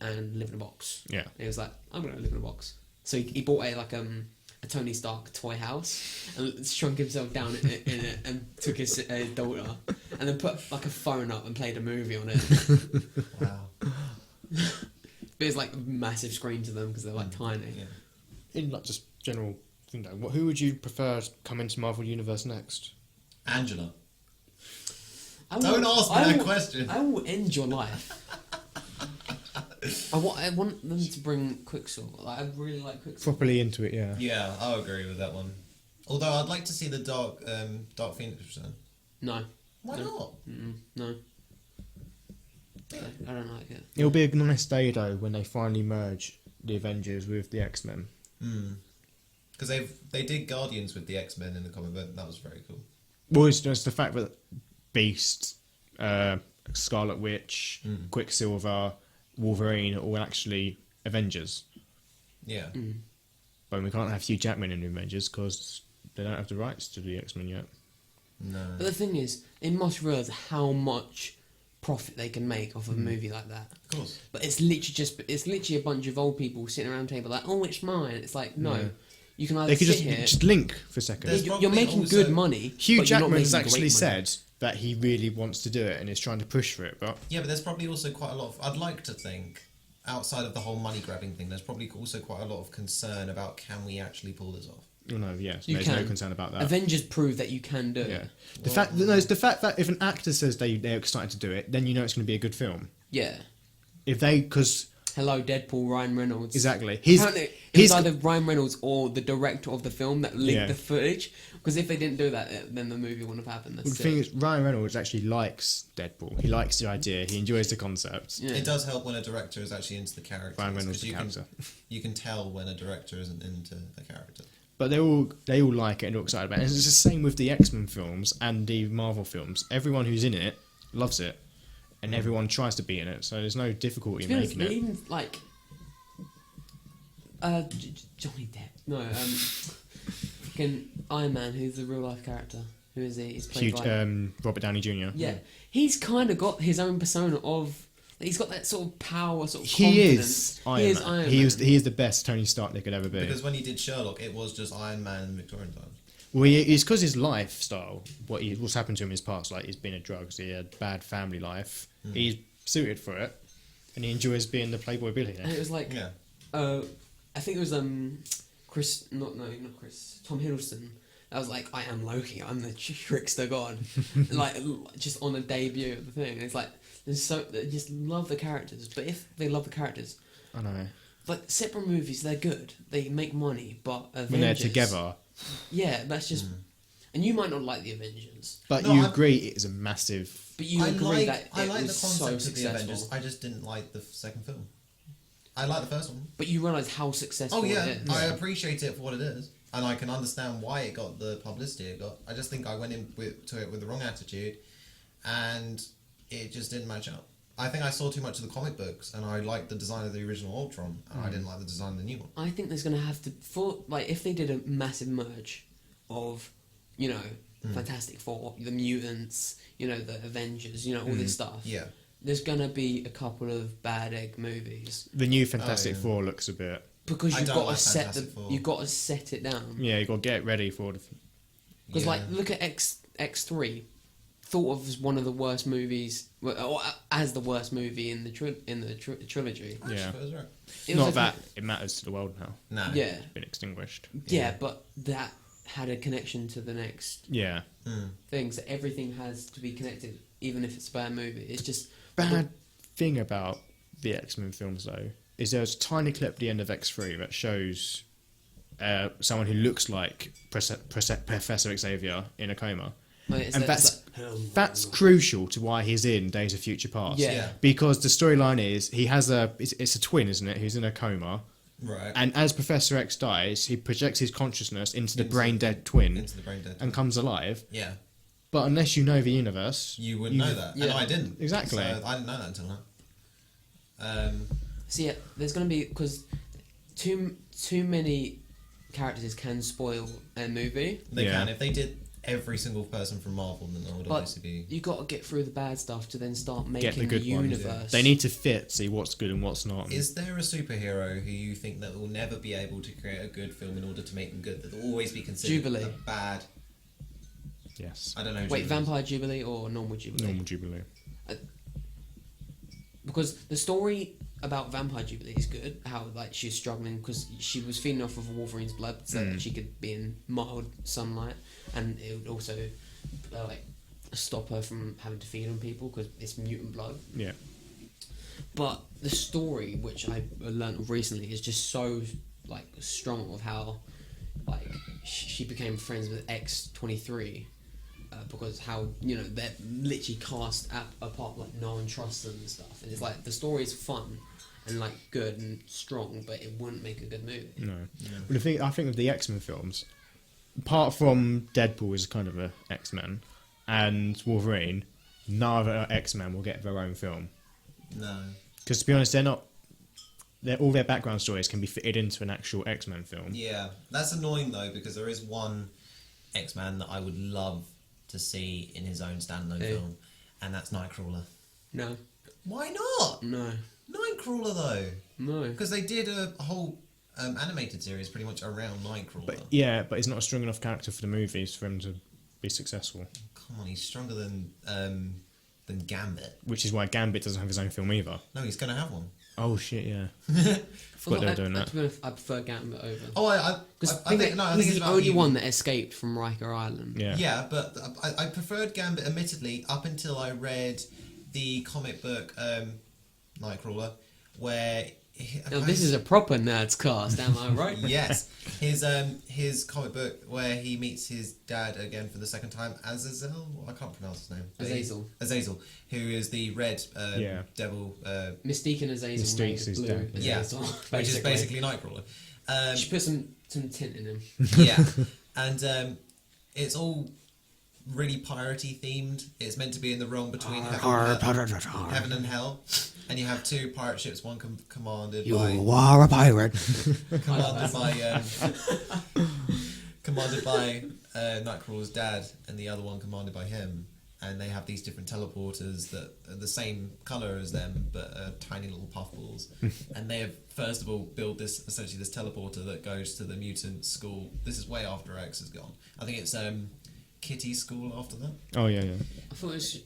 and live in a box. Yeah. And he was like, I'm gonna live in a box. So he bought a Tony Stark toy house and shrunk himself down in it and took his daughter and then put like a phone up and played a movie on it. Wow. But it's like a massive screen to them because they're like tiny. Yeah. in like just general thing though, who would you prefer to come into Marvel Universe next? Angela. I Don't will- ask me I that will- question. I will end your life. I want them to bring Quicksilver. Like, I really like Quicksilver. Properly into it, yeah. Yeah, I'll agree with that one. Although I'd like to see the Dark Phoenix return. No. Why not? No. I don't like it. It'll be a nice day though when they finally merge the Avengers with the X-Men. Because they did Guardians with the X-Men in the comic book. That was very cool. Well, it's just the fact that Beast, Scarlet Witch, Quicksilver, Wolverine are all actually Avengers. Yeah. But we can't have Hugh Jackman in the Avengers because they don't have the rights to the X-Men yet. No. But the thing is, they must realise how much profit they can make off of a movie like that. Of course. But it's literally a bunch of old people sitting around a table like, oh, it's mine. It's like, no. Yeah. You can either They could sit here. just link for a second. There's You're probably making also- good money. Hugh but you're not Jackman's making actually great money. said that he really wants to do it and is trying to push for it, but Yeah, but there's probably also quite a lot of... I'd like to think, outside of the whole money-grabbing thing, there's probably also quite a lot of concern about can we actually pull this off? oh no, yes, You there's no can. concern about that. Avengers prove that you can do Yeah, it. the fact that if an actor says they're excited to do it, then you know it's going to be a good film. Yeah. If they, because Hello, Deadpool, Ryan Reynolds. exactly, Apparently, it was either Ryan Reynolds or the director of the film that linked Yeah. the footage. Because if they didn't do that, then the movie wouldn't have happened. the That's thing it. is, Ryan Reynolds actually likes Deadpool. He likes the idea. He enjoys the concept. Yeah. It does help when a director is actually into the character. Ryan Reynolds the you character. you can tell when a director isn't into a character. But they all like it and are excited about it. And it's the same with the X-Men films and the Marvel films. Everyone who's in it loves it, and everyone tries to be in it. So there's no difficulty To be in honest, making it. even like Johnny Depp. No, fucking Iron Man, who's a real life character. Who is he? He's played Huge, by Robert Downey Jr. yeah. He's kind of got his own persona of He's got that sort of power, sort of He confidence. is Iron He is Man. Iron He Man. is the best Tony Stark there could ever be. Because when he did Sherlock, it was just Iron Man in Victorian times. Well, it's because his lifestyle, what's happened to him in his past, like he's been in drugs, he had bad family life. He's suited for it, and he enjoys being the playboy And billionaire. it was like, Yeah. I think it was not Chris, Tom Hiddleston. I was like, I am Loki. I'm the trickster god. Like, just on the debut of the thing, it's like, they just love the characters. But if they love the characters, I know. like separate movies, they're good. They make money, but Avengers, When they're together, yeah, that's just. And you might not like the Avengers, but No, you I'm- agree it is a massive. but you agree that I it like the was concept so of the successful. Avengers. I just didn't like the second film. I like the first one. But you realise how successful Oh yeah, it is. I appreciate it for what it is, and I can understand why it got the publicity it got. I just think I went to it with the wrong attitude, and it just didn't match up. I think I saw too much of the comic books, and I liked the design of the original Ultron, and I didn't like the design of the new one. I think there's going to have to if they did a massive merge of, you know, Fantastic Four, the mutants, you know, the Avengers, you know, all this stuff. Yeah. There's going to be a couple of bad egg movies The new Fantastic yeah. Four looks a bit. because I you've don't got to like set Fantastic Four. you've got to set it down. Yeah, you got to get ready for the. Because Yeah. like look at X3, thought of as one of the worst movies, or as the worst movie in the trilogy. Actually, Yeah. I was right. It was Not like that it matters to the world now. No. Yeah, It's been extinguished. yeah, but that had a connection to the next Yeah. thing. So everything has to be connected, even if it's a bad movie. It's just Bad thing about the X-Men films though is there's a tiny clip at the end of X3 that shows someone who looks like Professor Xavier in a coma. It's And like- that's it's like, that's crucial to why he's in Days of Future Past. Yeah. Yeah. Because the storyline is he has it's a twin, isn't it? Who's in a coma, Right. and as Professor X dies, he projects his consciousness into the Into- brain dead twin Into the brain dead. and comes alive. Yeah. But unless you know the universe, You wouldn't know that, and yeah. I didn't. Exactly. So I didn't know that until now. So yeah, there's gonna be because too many characters can spoil a movie, They Yeah. can if they did every single person from Marvel, then that would but obviously be. you got to get through the bad stuff to then start get making the good the ones. universe. They need to fit, see what's good and what's not. Is there a superhero who you think that will never be able to create a good film in order to make them good? That will always be considered Jubilee. a bad. Yes. I don't know. Wait, Jubilee. Vampire Jubilee or Normal Jubilee? Normal Jubilee. Because the story about Vampire Jubilee is good. How like she's struggling because she was feeding off of Wolverine's blood so that she could be in mild sunlight, and it would also like stop her from having to feed on people because it's mutant blood. Yeah. But the story, which I learned recently, is just so like strong of how like she became friends with X-23 because how they're literally cast apart, like no one trusts them and stuff, and it's like the story is fun and like good and strong, but it wouldn't make a good movie. No. Well, I think of the X-Men films, apart from Deadpool is kind of a X-Men, and Wolverine, neither X-Men will get their own film. No. Because to be honest, all their background stories can be fitted into an actual X-Men film. Yeah, that's annoying though because there is one X-Man that I would love to see in his own standalone Who? film, and that's Nightcrawler. No, Why not? no, Nightcrawler though, no. because they did a whole animated series pretty much around Nightcrawler. But he's not a strong enough character for the movies for him to be successful. Come on, he's stronger than Gambit. Which is why Gambit doesn't have his own film either. No, he's gonna have one. Oh shit, yeah. Forgot they were doing that. to be honest, I prefer Gambit over. Oh, I Because think he's it's the about only you. one that escaped from Riker Island. Yeah. Yeah, but I preferred Gambit, admittedly, up until I read the comic book Nightcrawler, where Now, this is a proper nerds cast, am I right? yes, his comic book where he meets his dad again for the second time, Azazel. I can't pronounce his name. Azazel. Azazel, who is the red Yeah. devil. Mystique and Azazel Mystique's made his blue dad. Yeah, Azazel, which is basically Nightcrawler. She put some tint in him. Yeah, and it's all really piratey themed. It's meant to be in the realm between heaven and hell, and you have two pirate ships. One commanded by are a pirate. commanded by Nightcrawler's dad, and the other one commanded by him. and they have these different teleporters that are the same color as them, but are tiny little puffballs. And they have first of all built this essentially this teleporter that goes to the mutant school. This is way after X has gone. I think it's Kitty's school after that. Oh yeah, yeah. I thought it was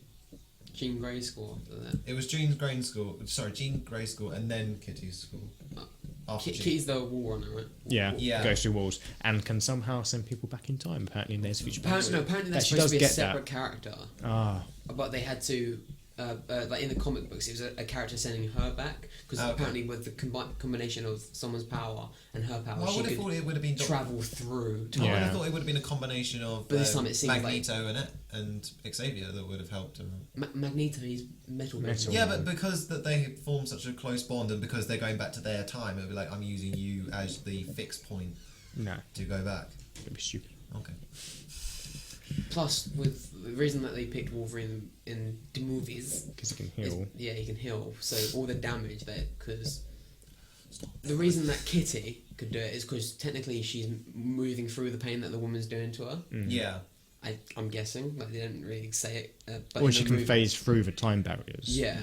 Jean Grey school after that. It was Jean Grey school. Sorry, Jean Grey school, and then Kitty's school. After Jean. Kitty's the wall runner, right? Yeah, Yeah. goes through walls and can somehow send people back in time. Apparently, in Days of Future Past. Apparently that's she supposed to does be a get separate that. character, Ah, but they had to, like in the comic books, it was a character sending her back because Okay. apparently with the combination of someone's power and her power, Well, I she would have could thought it would have been travel through time. I would Yeah. have thought it would have been a combination of But this time it seems Magneto and Xavier that would have helped him. Magneto is metal. Metal. Yeah, but because that they form such a close bond, and because they're going back to their time, it would be like I'm using you as the fixed point no, to go back. it'd be stupid. Okay. Plus, with the reason that they picked Wolverine in the movies, Because it can is, heal. yeah, he can heal. So all the damage that because the reason that Kitty could do it is because technically she's moving through the pain that the woman's doing to her. Yeah. I'm guessing, like they didn't really say it. But Or in she the can movie- phase through the time barriers. Yeah,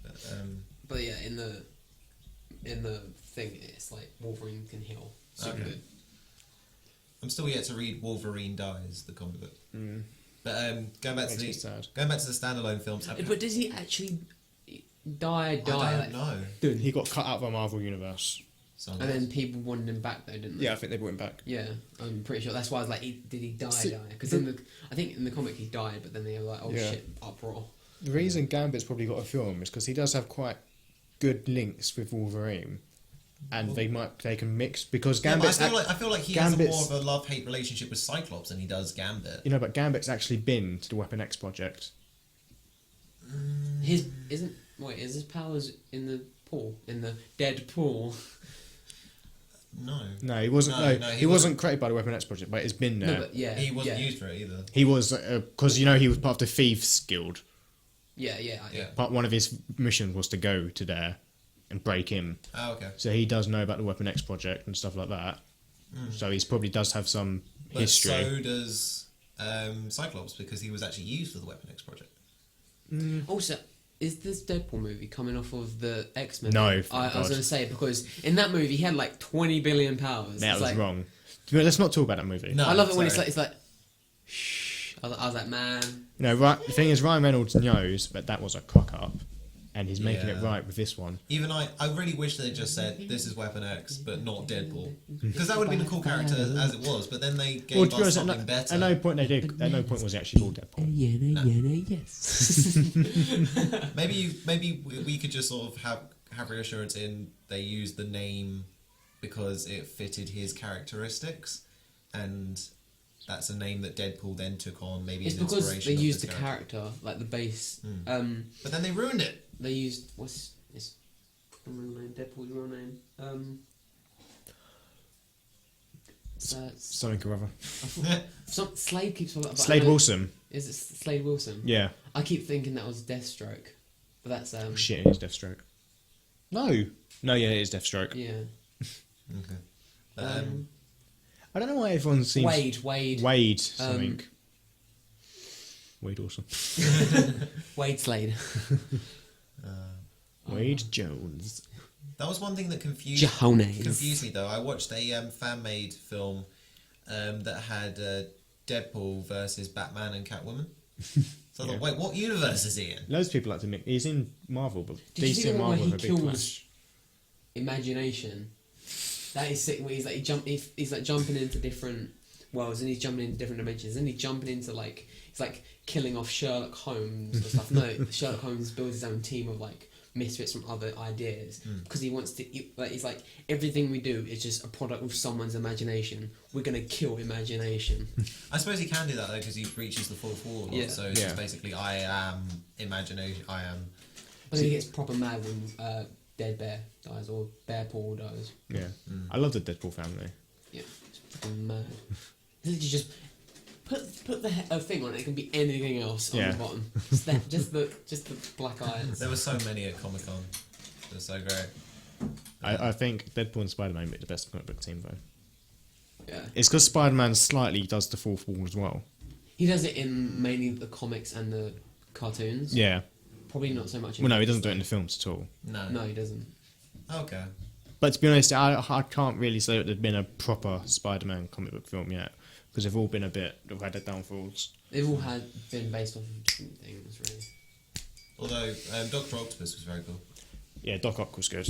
But, but yeah, in the thing, it's like Wolverine can heal. Super Okay. good. I'm still yet to read Wolverine Dies, the comic book. But going back to Makes me the sad. standalone films. But does he actually die? I don't Like, know. He got cut out of the Marvel universe. Some and then guys. people wanted him back though, didn't they? Yeah, I think they brought him back. Yeah, I'm pretty sure. That's why I was like, did he die? See, Because I think in the comic he died, but then they were like, oh Yeah. shit, uproar. The reason Gambit's probably got a film is because he does have quite good links with Wolverine, and they can mix because Yeah, but Gambit's I feel like he has Gambit's- more of a love-hate relationship with Cyclops than he does Gambit. but Gambit's actually been to the Weapon X project. Is his powers in the pool, in the dead pool? No. No, he wasn't. No, No, no, he, he wasn't created by the Weapon X project, but it's been there. No, but yeah, He wasn't yeah. used for it either. He was because he was part of the Thieves Guild. Yeah. Yeah. One of his missions was to go to there and break in. Oh, okay. So he does know about the Weapon X project and stuff like that. So he's probably does have some But history. so does Cyclops because he was actually used for the Weapon X project. Also, is this Deadpool movie coming off of the X-Men? No, I was God. going to say because in that movie he had like 20 billion powers. That It's was like, wrong. But let's not talk about that movie. No. I love it when sorry. it's like, shh. I was like, man. No, right. The thing is, Ryan Reynolds knows that that was a cock up, and he's making it Yeah. right with this one. Even I really wish they just said this is Weapon X, but not Deadpool, because that would have been a cool character as it was. But then they gave Well, to be us honest, something better. at no point they did. At no point was it actually called Deadpool. Yes. Maybe we could just sort of have reassurance in they used the name because it fitted his characteristics, and that's a name that Deadpool then took on. Maybe It's as because inspiration they of used the his character, like the base. But then they ruined it. They used what's his real name? Deadpool's real name. Something or other. Slade keeps on. Slade Wilson. Is it Slade Wilson? Yeah. I keep thinking that was Deathstroke, but that's Shit, it is Deathstroke. No. No, yeah, it is Deathstroke. yeah. Okay. I don't know why everyone seems Wade something. Wade Wilson. Slade. Wade Jones. That was one thing that confused me though. I watched a fan-made film that had Deadpool versus Batman and Catwoman. So I thought, wait, what universe is he in? Loads of people like to mix. He's in Marvel, but Did you DC see and the one where Marvel he have a big kills clash. Imagination? That is sick. Where he's like jumping into different worlds and he's jumping into different dimensions and he's jumping into like he's like killing off Sherlock Holmes and stuff. No, Sherlock Holmes builds his own team of like misfits from other ideas because he wants to. He's like everything we do is just a product of someone's imagination. We're gonna kill imagination. I suppose he can do that though because he breaches the fourth wall. Yeah. So it's Yeah. just basically, I am imagination. I am. But then he gets proper mad when Dead Bear dies or Bear Paul dies. Yeah. I love the Deadpool family. Yeah, it's fucking mad. You just put the thing on it. It can be anything else on Yeah. the bottom. Just the black eyes. There were so many at Comic Con. They're so great. I think Deadpool and Spider-Man make the best comic book team though. Yeah, It's because Spider-Man slightly does the fourth wall as well. He does it in mainly the comics and the cartoons. Yeah. Probably not so much. In Well, no, he movies, doesn't do it in though. the films at all. No. No, he doesn't. Okay. But to be honest, I can't really say that there's been a proper Spider-Man comic book film yet, because they've all been they've had their downfalls. They've all been based off of different things, really. Although Doctor Octopus was very cool. Yeah, Doc Ock was good.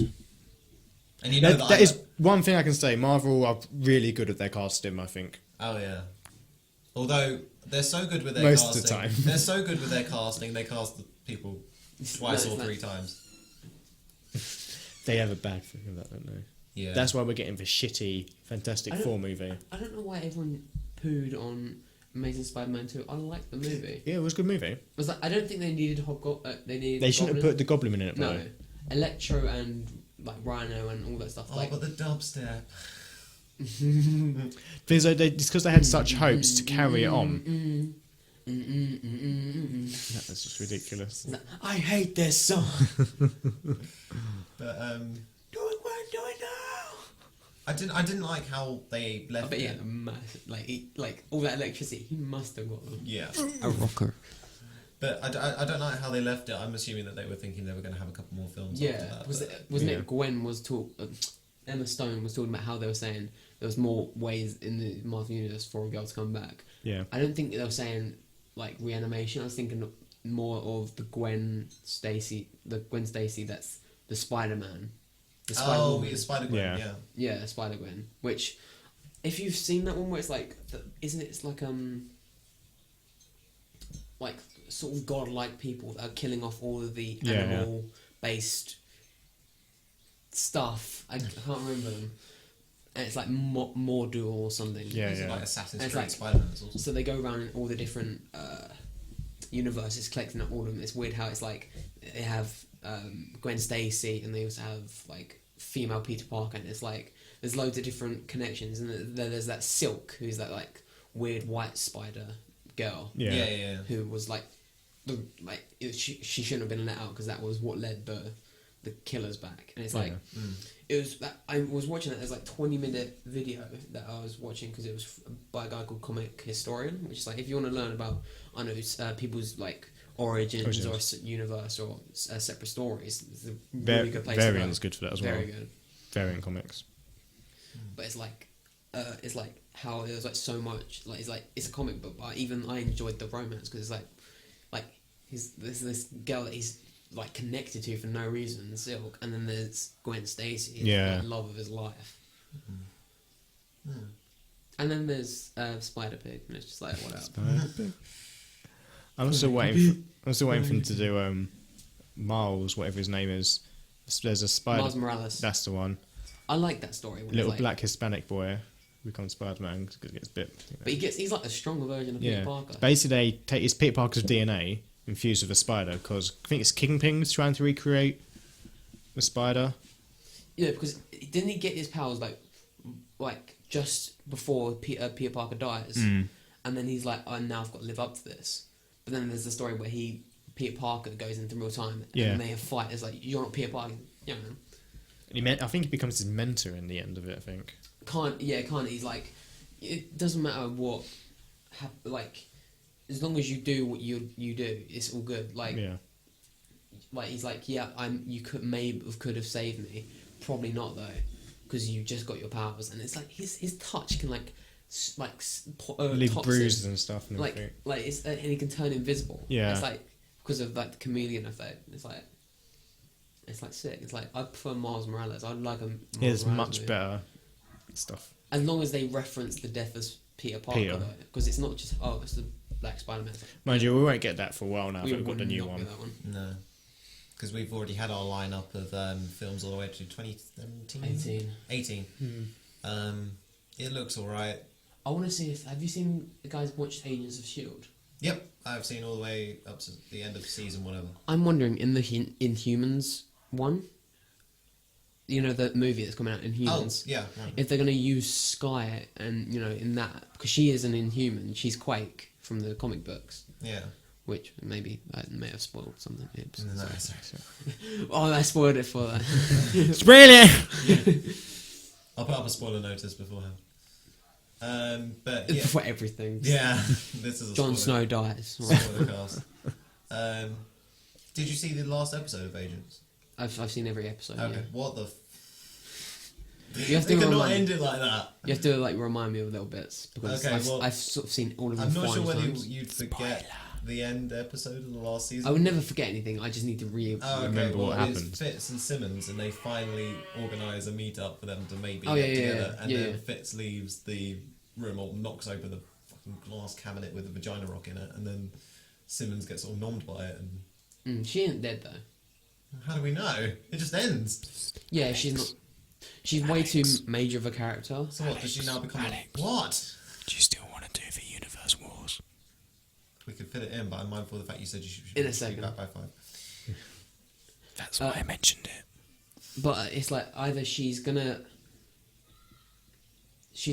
And you know That is one thing I can say. Marvel are really good at their casting, I think. Oh yeah. Although they're so good with their Most of casting. the time. They're so good with their casting. They cast the people twice or three times. They have a bad thing about that, don't they? Yeah. That's why we're getting the shitty Fantastic I don't- Four movie. I don't know why everyone pooed on Amazing Spider-Man 2. I like the movie. Yeah, it was a good movie. It was like, I don't think they needed they needed. They shouldn't have Goblin. put the Goblin in it, No, though. Electro and like Rhino and all that stuff. Oh, like, but the dubstep. Because it's because they had such hopes to carry it on. That's just ridiculous. I hate this song. But Doing what I'm doing now. I didn't like how they left But yeah, it. like all that electricity, he must have got Yeah. a rocker. But I don't like how they left it. I'm assuming that they were thinking they were going to have a couple more films after Yeah, that. wasn't Yeah. it? Gwen was Emma Stone was talking about how they were saying there was more ways in the Marvel universe for a girl to come back. Yeah. I don't think they were saying like reanimation. I was thinking more of the Gwen Stacy that's the Spider-Man. The Oh, Spider-Woman. it's Spider-Gwen, Yeah. yeah. Yeah, Spider-Gwen. Which, if you've seen that one where it's like, isn't it? It's like sort of godlike people that are killing off all of the Yeah, yeah. animal-based stuff. I can't remember them. And it's like Mordu or something. Yeah, It's yeah. like Assassin's It's Creed like- Spider-Man. It's awesome. So they go around in all the different universes, collecting up all of them. It's weird how it's like they have Gwen Stacy and they also have like female Peter Parker, and it's like there's loads of different connections. And then there's that Silk, who's that like weird white spider girl, Yeah. Yeah. who was like she shouldn't have been let out because that was what led the killers back. And it's like it was that I was watching it. There's like 20-minute video that I was watching because it was by a guy called Comic Historian, which is like if you want to learn about people's like origins or universe or separate stories, it's a really good place to go. Variant's good for that as well. Very good. Variant comics. But it's like how there's like so much like it's a comic book, but even I enjoyed the romance because it's like there's this girl that he's like connected to for no reason, Silk, and then there's Gwen Stacy, Yeah. like, love of his life. And then there's Spider Pig, and it's just like what up? I'm still waiting for him to do Miles, whatever his name is. There's a spider. Miles Morales. That's the one. I like that story. When Little it's like, black Hispanic boy becomes Spider-Man because he gets bit. You know. but he's like a stronger version of Yeah. Peter Parker. Basically, they take his Peter Parker's DNA infused with a spider because I think it's Kingpin's trying to recreate the spider. Yeah, because didn't he get his powers like just before Peter Parker dies, and then he's like, oh, now I've got to live up to this. But then there's the story where Peter Parker goes into real time, Yeah. and they fight. It's like you're not Peter Parker, you know. I think he becomes his mentor in the end of it. I think. Can't. He's like, it doesn't matter what, like, as long as you do what you do, it's all good. Like, Yeah. like he's like, yeah, you could have saved me, probably not though, because you just got your powers, and it's like his touch can Leave toxin, bruises and stuff and like everything. it's and he can turn invisible. Yeah. It's like because of like the chameleon effect. It's like sick. It's like I prefer Miles Morales. I'd like a Miles There's Morales much movie. better stuff. As long as they reference the death of Peter Parker, Peter. though, because it's not just it's the Black Spider-Man. Mind you, we won't get that for a while now. We We've got the would new not one. get that one. No. Because we've already had our lineup of films all the way to 2017? 18. 18. It looks alright. I want to see have you seen the guys watched Agents of S.H.I.E.L.D.? Yep, I've seen all the way up to the end of season whatever. I'm wondering in the Inhumans one, you know the movie that's coming out Inhumans. Oh, yeah. Right. If they're going to use Sky and in that because she is an Inhuman, she's Quake from the comic books, Yeah. which maybe I may have spoiled something. Oops. No, Sorry. Oh, I spoiled it for that. It's brilliant. I'll put up a spoiler notice beforehand. But yeah, For everything. yeah, this is a Jon spoiler- Snow dies. spoiler cast. Did you see the last episode of Agents? I've seen every episode. Okay, Yeah. what the? You have to They could not remind- end it like that. You have to like remind me of little bits because Okay, I've sort of seen all of them. I'm not sure 400 whether times. you'd forget the end episode of the last season. I would never forget anything. I just need to Remember what it's happened. Fitz and Simmons, and they finally organise a meet-up for them to maybe Oh, get yeah, together. yeah, And yeah, then yeah. Fitz leaves the room or knocks open the fucking glass cabinet with a vagina rock in it, and then Simmons gets all nommed by it. And She ain't dead though. how do we know? It just ends. Yeah, she's not. She's way too major of a character. So what? Does she now become Alex. what? Do you still want to do the Universe Wars? We could fit it in, but I'm mindful of the fact you said you should In a be second. back by 5. That's why I mentioned it. But it's like either she's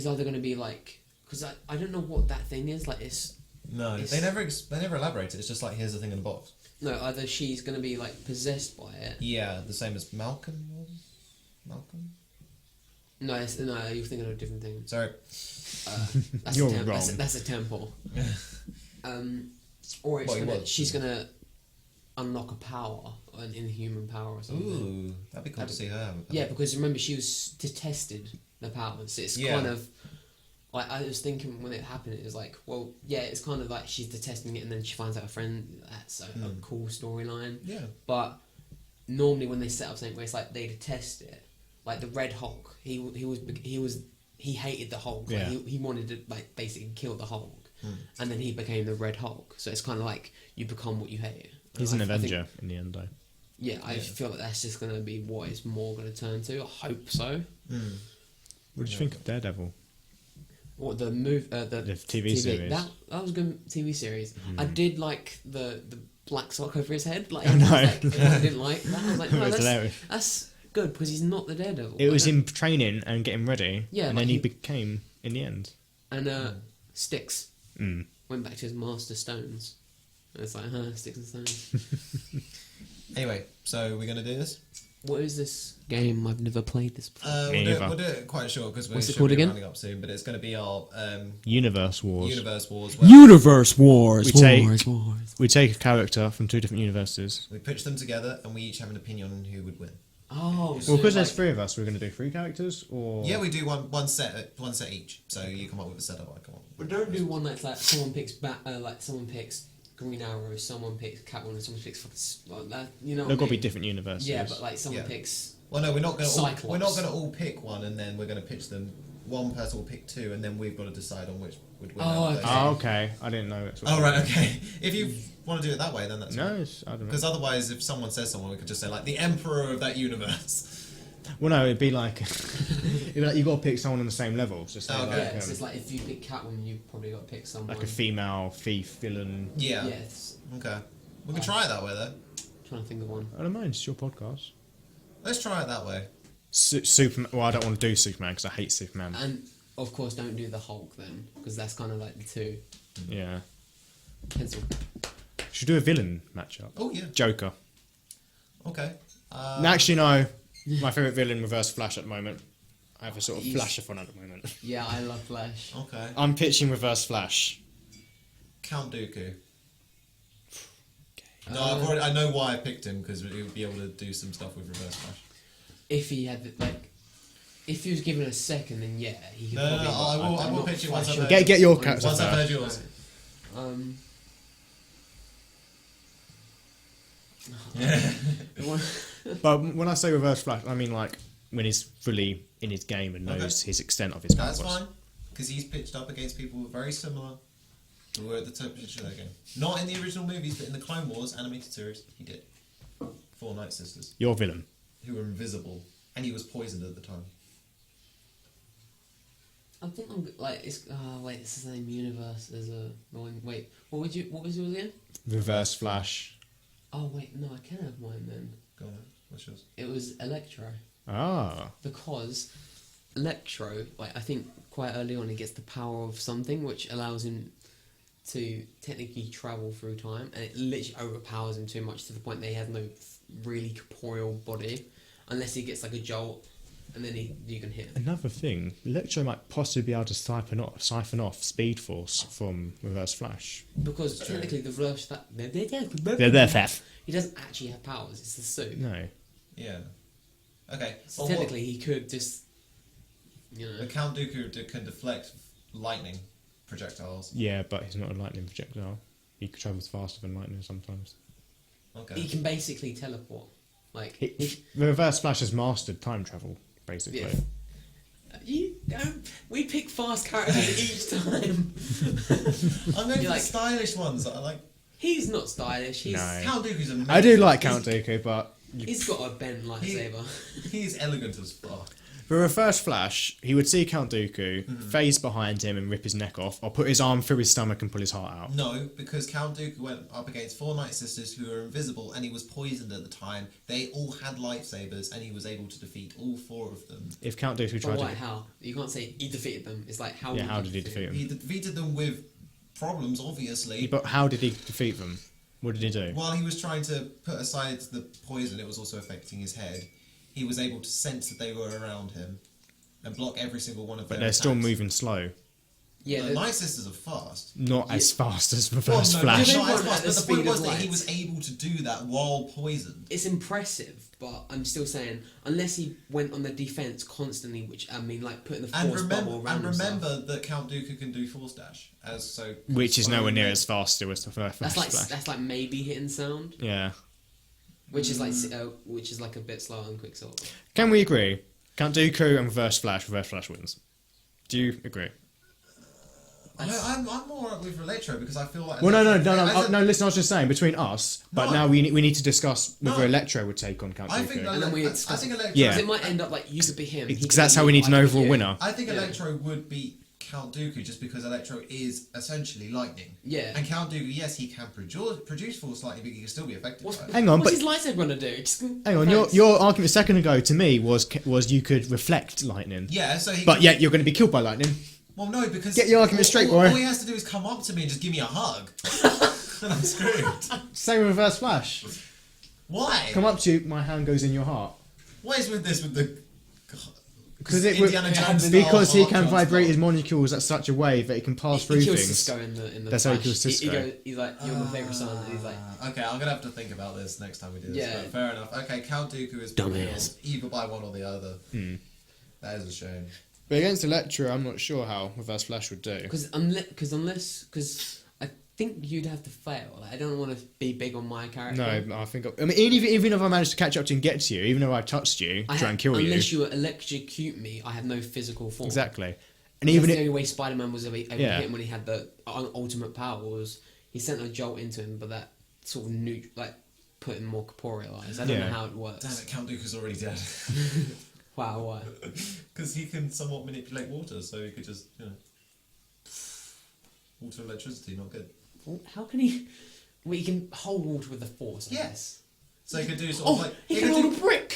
either gonna be like, because I don't know what that thing is. Like it's No, It's- they never elaborate it. It's just like here's the thing in the box. no, either she's gonna be like possessed by it. Yeah, the same as Malcolm was. Malcolm. No, you're thinking of a different thing. Sorry. That's You're a temple. wrong. That's a temple. Or it's Well, he gonna, was. she's gonna unlock a power, an inhuman power or something. Ooh, that'd be cool to see her have a Yeah, because remember she was tested the powers. It's Yeah. kind of like I was thinking when it happened. It was like, well, yeah, it's kind of like she's detesting it, and then she finds out her friend. That's a cool storyline. Yeah. But normally when they set up something where it's like they detest it, like the Red Hulk, he hated the Hulk. Like, Yeah. he wanted to like basically kill the Hulk, and then he became the Red Hulk. So it's kind of like you become what you hate. He's an I think- Avenger in the end, though. Yeah, I feel like that's just going to be what it's more going to turn to. I hope so. What did you think of Daredevil? Or the TV series. That was a good TV series. I did like the black sock over his head. Like, I know. I didn't like that. I was like, It no, was that's, hilarious. that's good because he's not the Daredevil. It was I don't- him training and getting ready, Yeah, and like then he he- became in the end. And Styx Mm. went back to his Master Stones. And it's like, Sticks and Stones. Anyway, so we're gonna do this. What is this game? I've never played this before. Me neither. We'll do it quite short because we What's it should called be again? running up soon. But it's going to be our Universe Wars. Universe Wars. Where Universe Wars. We take- Wars. We take a character from two different universes. we pitch them together and we each have an opinion on who would win. Oh, Well, because there's three of us, we're going to do three characters, or Yeah, we do one set each. So you come up with a setup. I come up. But don't do one that's like someone picks someone picks Green Arrow, someone picks Catwoman, someone picks fucking that. You know, they've got what to I be mean? different universes. Yeah, but like someone Yeah. picks. Well, no, we're not going to. Cyclops. We're not going to all pick one, and then we're going to pitch them. One person will pick two, and then we've got to decide on which would win. Oh, out of okay. those. Oh, okay. I didn't know that's what. Oh, right, okay. If you want to do it that way, then that's No, fine. I don't know. Because otherwise, if someone says someone, we could just say like the emperor of that universe. Well, no, it'd be like, you got to pick someone on the same level. So say Oh, like, okay. Yeah, so it's like if you pick Catwoman, you probably got to pick someone. like a female thief villain. Yeah. Yes. Okay. We can try it that way though. Trying to think of one. I don't mind. It's your podcast. Let's try it that way. Superman. Well, I don't want to do Superman because I hate Superman. And of course, don't do the Hulk then, because that's kind of like the two. Yeah. Pencil. Should do a villain matchup. Oh yeah. Joker. Okay. No, actually, no. My favourite villain, Reverse Flash, at the moment. I have a sort of He's- flash of one at the moment. Yeah, I love Flash. Okay. I'm pitching Reverse Flash. Count Dooku. No, I know why I picked him because he would be able to do some stuff with Reverse Flash. If he had if he was given a second, then yeah, he could No, probably. I will not pitch it once Flash I've or- heard- Get your character Once I've heard first. yours. Um. But when I say Reverse Flash, I mean like when he's fully in his game and knows his extent of his powers. That's fine because he's pitched up against people very similar who were at the top position of their game. Not in the original movies, but in the Clone Wars animated series, he did. 4 Night Sisters, Your villain. who were invisible, and he was poisoned at the time. I think I'm like it's. Wait, it's the same universe as a. Wait, what was yours again? Reverse Flash. Oh wait, no, I can have mine then. Go on, what's yours? It was Electro Ah. because Electro, like I think quite early on, he gets the power of something which allows him to technically travel through time, and it literally overpowers him too much to the point that he has no really corporeal body, unless he gets like a jolt. and then you can hit him. Another thing, Electro might possibly be able to siphon off Speed Force from Reverse Flash. Because technically the reverse They're there, Fef. he doesn't actually have powers. It's the suit. No. Yeah. Okay. So Well, technically he could just, the Count Dooku can deflect lightning projectiles. Yeah, but he's not a lightning projectile. He travels faster than lightning sometimes. Okay. he can basically teleport. Like The Reverse Flash has mastered time travel, basically. Yeah. We pick fast characters each time. I'm going for You're like- the stylish ones that I like. He's not stylish. He's No. Count Dooku's amazing. I do like Count Dooku, but he's got a bent lightsaber. He's elegant as fuck. for Reverse Flash, he would see Count Dooku, Mm-hmm. phase behind him and rip his neck off, or put his arm through his stomach and pull his heart out. No, because Count Dooku went up against 4 Night Sisters who were invisible and he was poisoned at the time. They all had lightsabers and he was able to defeat all 4 of them. If Count Dooku But tried why? to... How? You can't say he defeated them. It's like how? Yeah, how did he defeat them? He defeated them with problems, obviously. But how did he defeat them? What did he do? While he was trying to put aside the poison, it was also affecting his head. He was able to sense that they were around him and block every single one of But their they're still attacks. moving slow. Yeah. The Night Sisters are fast. Not as fast as Well, Reverse no, Flash. They not as weren't fast, at but the the point speed was of that he light. was able to do that while poisoned. It's impressive, but I'm still saying unless he went on the defense constantly, which I mean, like putting the And force bubble around himself. remember that Count Dooku can do Force Dash, Which is nowhere near slowly- as fast as the Reverse Flash. That's like maybe hitting sound, Yeah. which is like a bit slower than Quicksilver. Can we agree? Count Dooku and Reverse Flash wins. Do you agree? I'm more up with Electro because I feel like. Well, no, As a- listen, I was just saying, between us, but No. now we need to discuss whether No. Electro would take on Count I Dooku. think And then we I discuss think it. Electro. Yeah. Because it might end up like you could be him. he Because could that's be how you, we need to I know could overall be you. winner. I think Yeah. Electro would beat Count Dooku just because Electro is essentially lightning. Yeah. And Count Dooku, yes, he can produce force lightning, but he can still be affected by it. Hang on, What's but his lightsaber gonna do? Just- hang on. Thanks. Your argument a second ago to me was you could reflect lightning. Yeah, so he. But yet you're going to be killed by lightning. Well, no, because Get your argument straight, boy. All he has to do is come up to me and just give me a hug, and I'm screwed. Same with Reverse Flash. Why? Come up to you, my hand goes in your heart. What is with this with the? Because Indiana Jones style because he heart can transplant. vibrate his molecules at such a way that he can pass He through kills things. Cisco in the That's how he Flash. kills Cisco. He's like, you're my favourite son. And he's like, Okay, I'm gonna have to think about this next time we do this. Yeah. But fair enough. Okay, Count Dooku is Dumbass. either by one or the other. Hmm. That is a shame. But against Electro, I'm not sure how Reverse Flash would do. because I think you'd have to fail. Like, I don't want to be big on my character. No, I mean, even if I managed to catch up to you and get to you, even though I touched you, try and kill you. Unless you electrocute me, I have no physical form. Exactly. And That's even the if, only way Spider-Man was able to Yeah. hit him when he had the ultimate power was he sent a jolt into him, but that sort of put him more corporealized. I don't Yeah. know how it works. Damn it, Count Dooku's already dead. Wow, why? Because he can somewhat manipulate water, so he could just, water electricity, not good. Well, how can he? Well, he can hold water with the force. I Yes. guess. So he could do sort Oh, of like. he he can could hold do- a brick.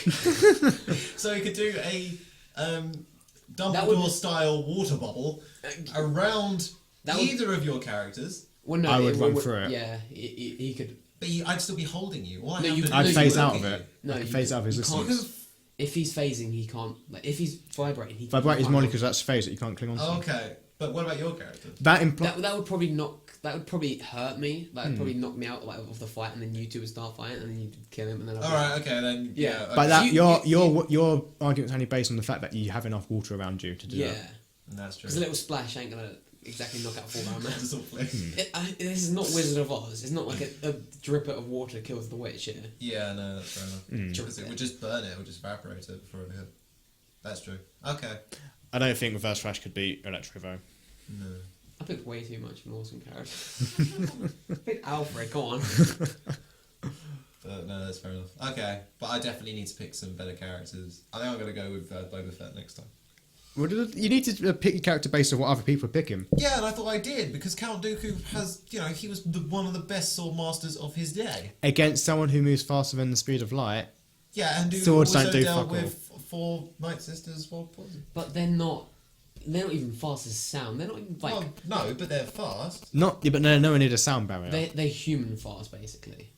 So he could do a That would- Dumbledore-style water bubble around That would- either of your characters, Well, no, I would run through it. Yeah, he could. but I'd still be holding you. All I No, have you- to do no, I'd is phase look out at of it. you. No, I'd you phase out of his you can't- resistance. If he's phasing, he can't. Like if he's vibrating, he Vibrate his can't- molecules, that's phase that you can't cling on to. Okay, but what about your character? That implies. That would probably knock. That would probably hurt me. That Hmm. would probably knock me out like of the fight, and then you two would start fighting, and then you'd kill him, and then. I'd be All right, okay, then. Yeah. Yeah, okay. But that You- your argument's only based on the fact that you have enough water around you to do Yeah, that. That's true. because a little splash ain't gonna exactly knock out 4 round man. Just sort of like- This is not Wizard of Oz. It's not like a dripper of water kills the witch here. Yeah, no, that's fair enough. Hmm. Because it would just burn it, it would just evaporate it before it hit. That's true. Okay. I don't think Reverse Flash could beat Electro though. No. I picked way too much of an awesome character. I picked Alfred. Go on. But no, that's fair enough. Okay, but I definitely need to pick some better characters. I think I'm going to go with Boba Fett next time. Well, you need to pick your character based on what other people are picking. Yeah, and I thought I did, because Count Dooku has, he was one of the best sword masters of his day. Against someone who moves faster than the speed of light. Yeah, and Dooku Swords also don't do dealt fuck with 4 Night Sisters while poison. But they're not. They're not even fast as sound. They're not even like. Well, no, but they're fast. Not, yeah, but no one near a sound barrier. They're human fast, basically.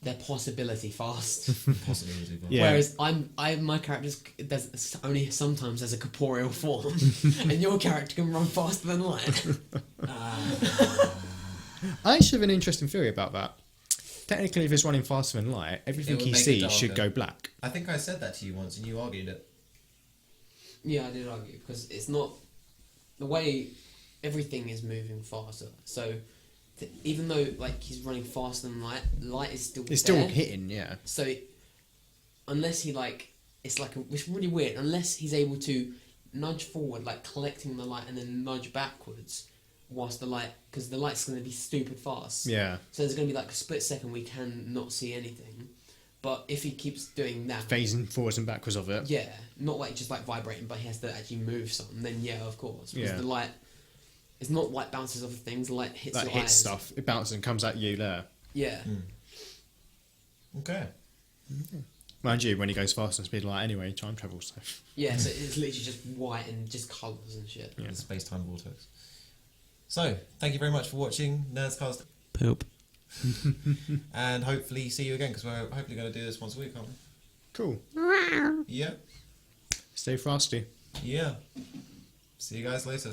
They're possibility fast. Possibility. Yeah. Whereas my character does only sometimes has a corporeal form, and your character can run faster than light. I actually have an interesting theory about that. Technically, if it's running faster than light, everything It would he make it sees should darker. go black. I think I said that to you once, and you argued it. Yeah, I did argue because it's not the way everything is moving faster. So even though like he's running faster than light, light is still It's there. still hitting, yeah. So unless he like, it's like it's really weird. Unless he's able to nudge forward, like collecting the light, and then nudge backwards, whilst the light, because the light's going to be stupid fast. Yeah. So there's going to be like a split second we can not see anything. But if he keeps doing that, Phasing forwards and backwards of it. yeah, not like just like vibrating, but he has to actually move something. Then yeah, of course, because Yeah. the light, it's not light bounces off of things. The light hits That your hits eyes. stuff. It bounces and comes at you there. Yeah, Okay. Mind you, when he goes faster than speed of light anyway, time travel, so... yeah. So it's literally just white and just colours and shit. Yeah. The space-time vortex. So, thank you very much for watching Nerdscast, Poop. and hopefully see you again, because we're hopefully going to do this once a week, aren't Cool. we? Yeah. Stay frosty. Yeah. See you guys later.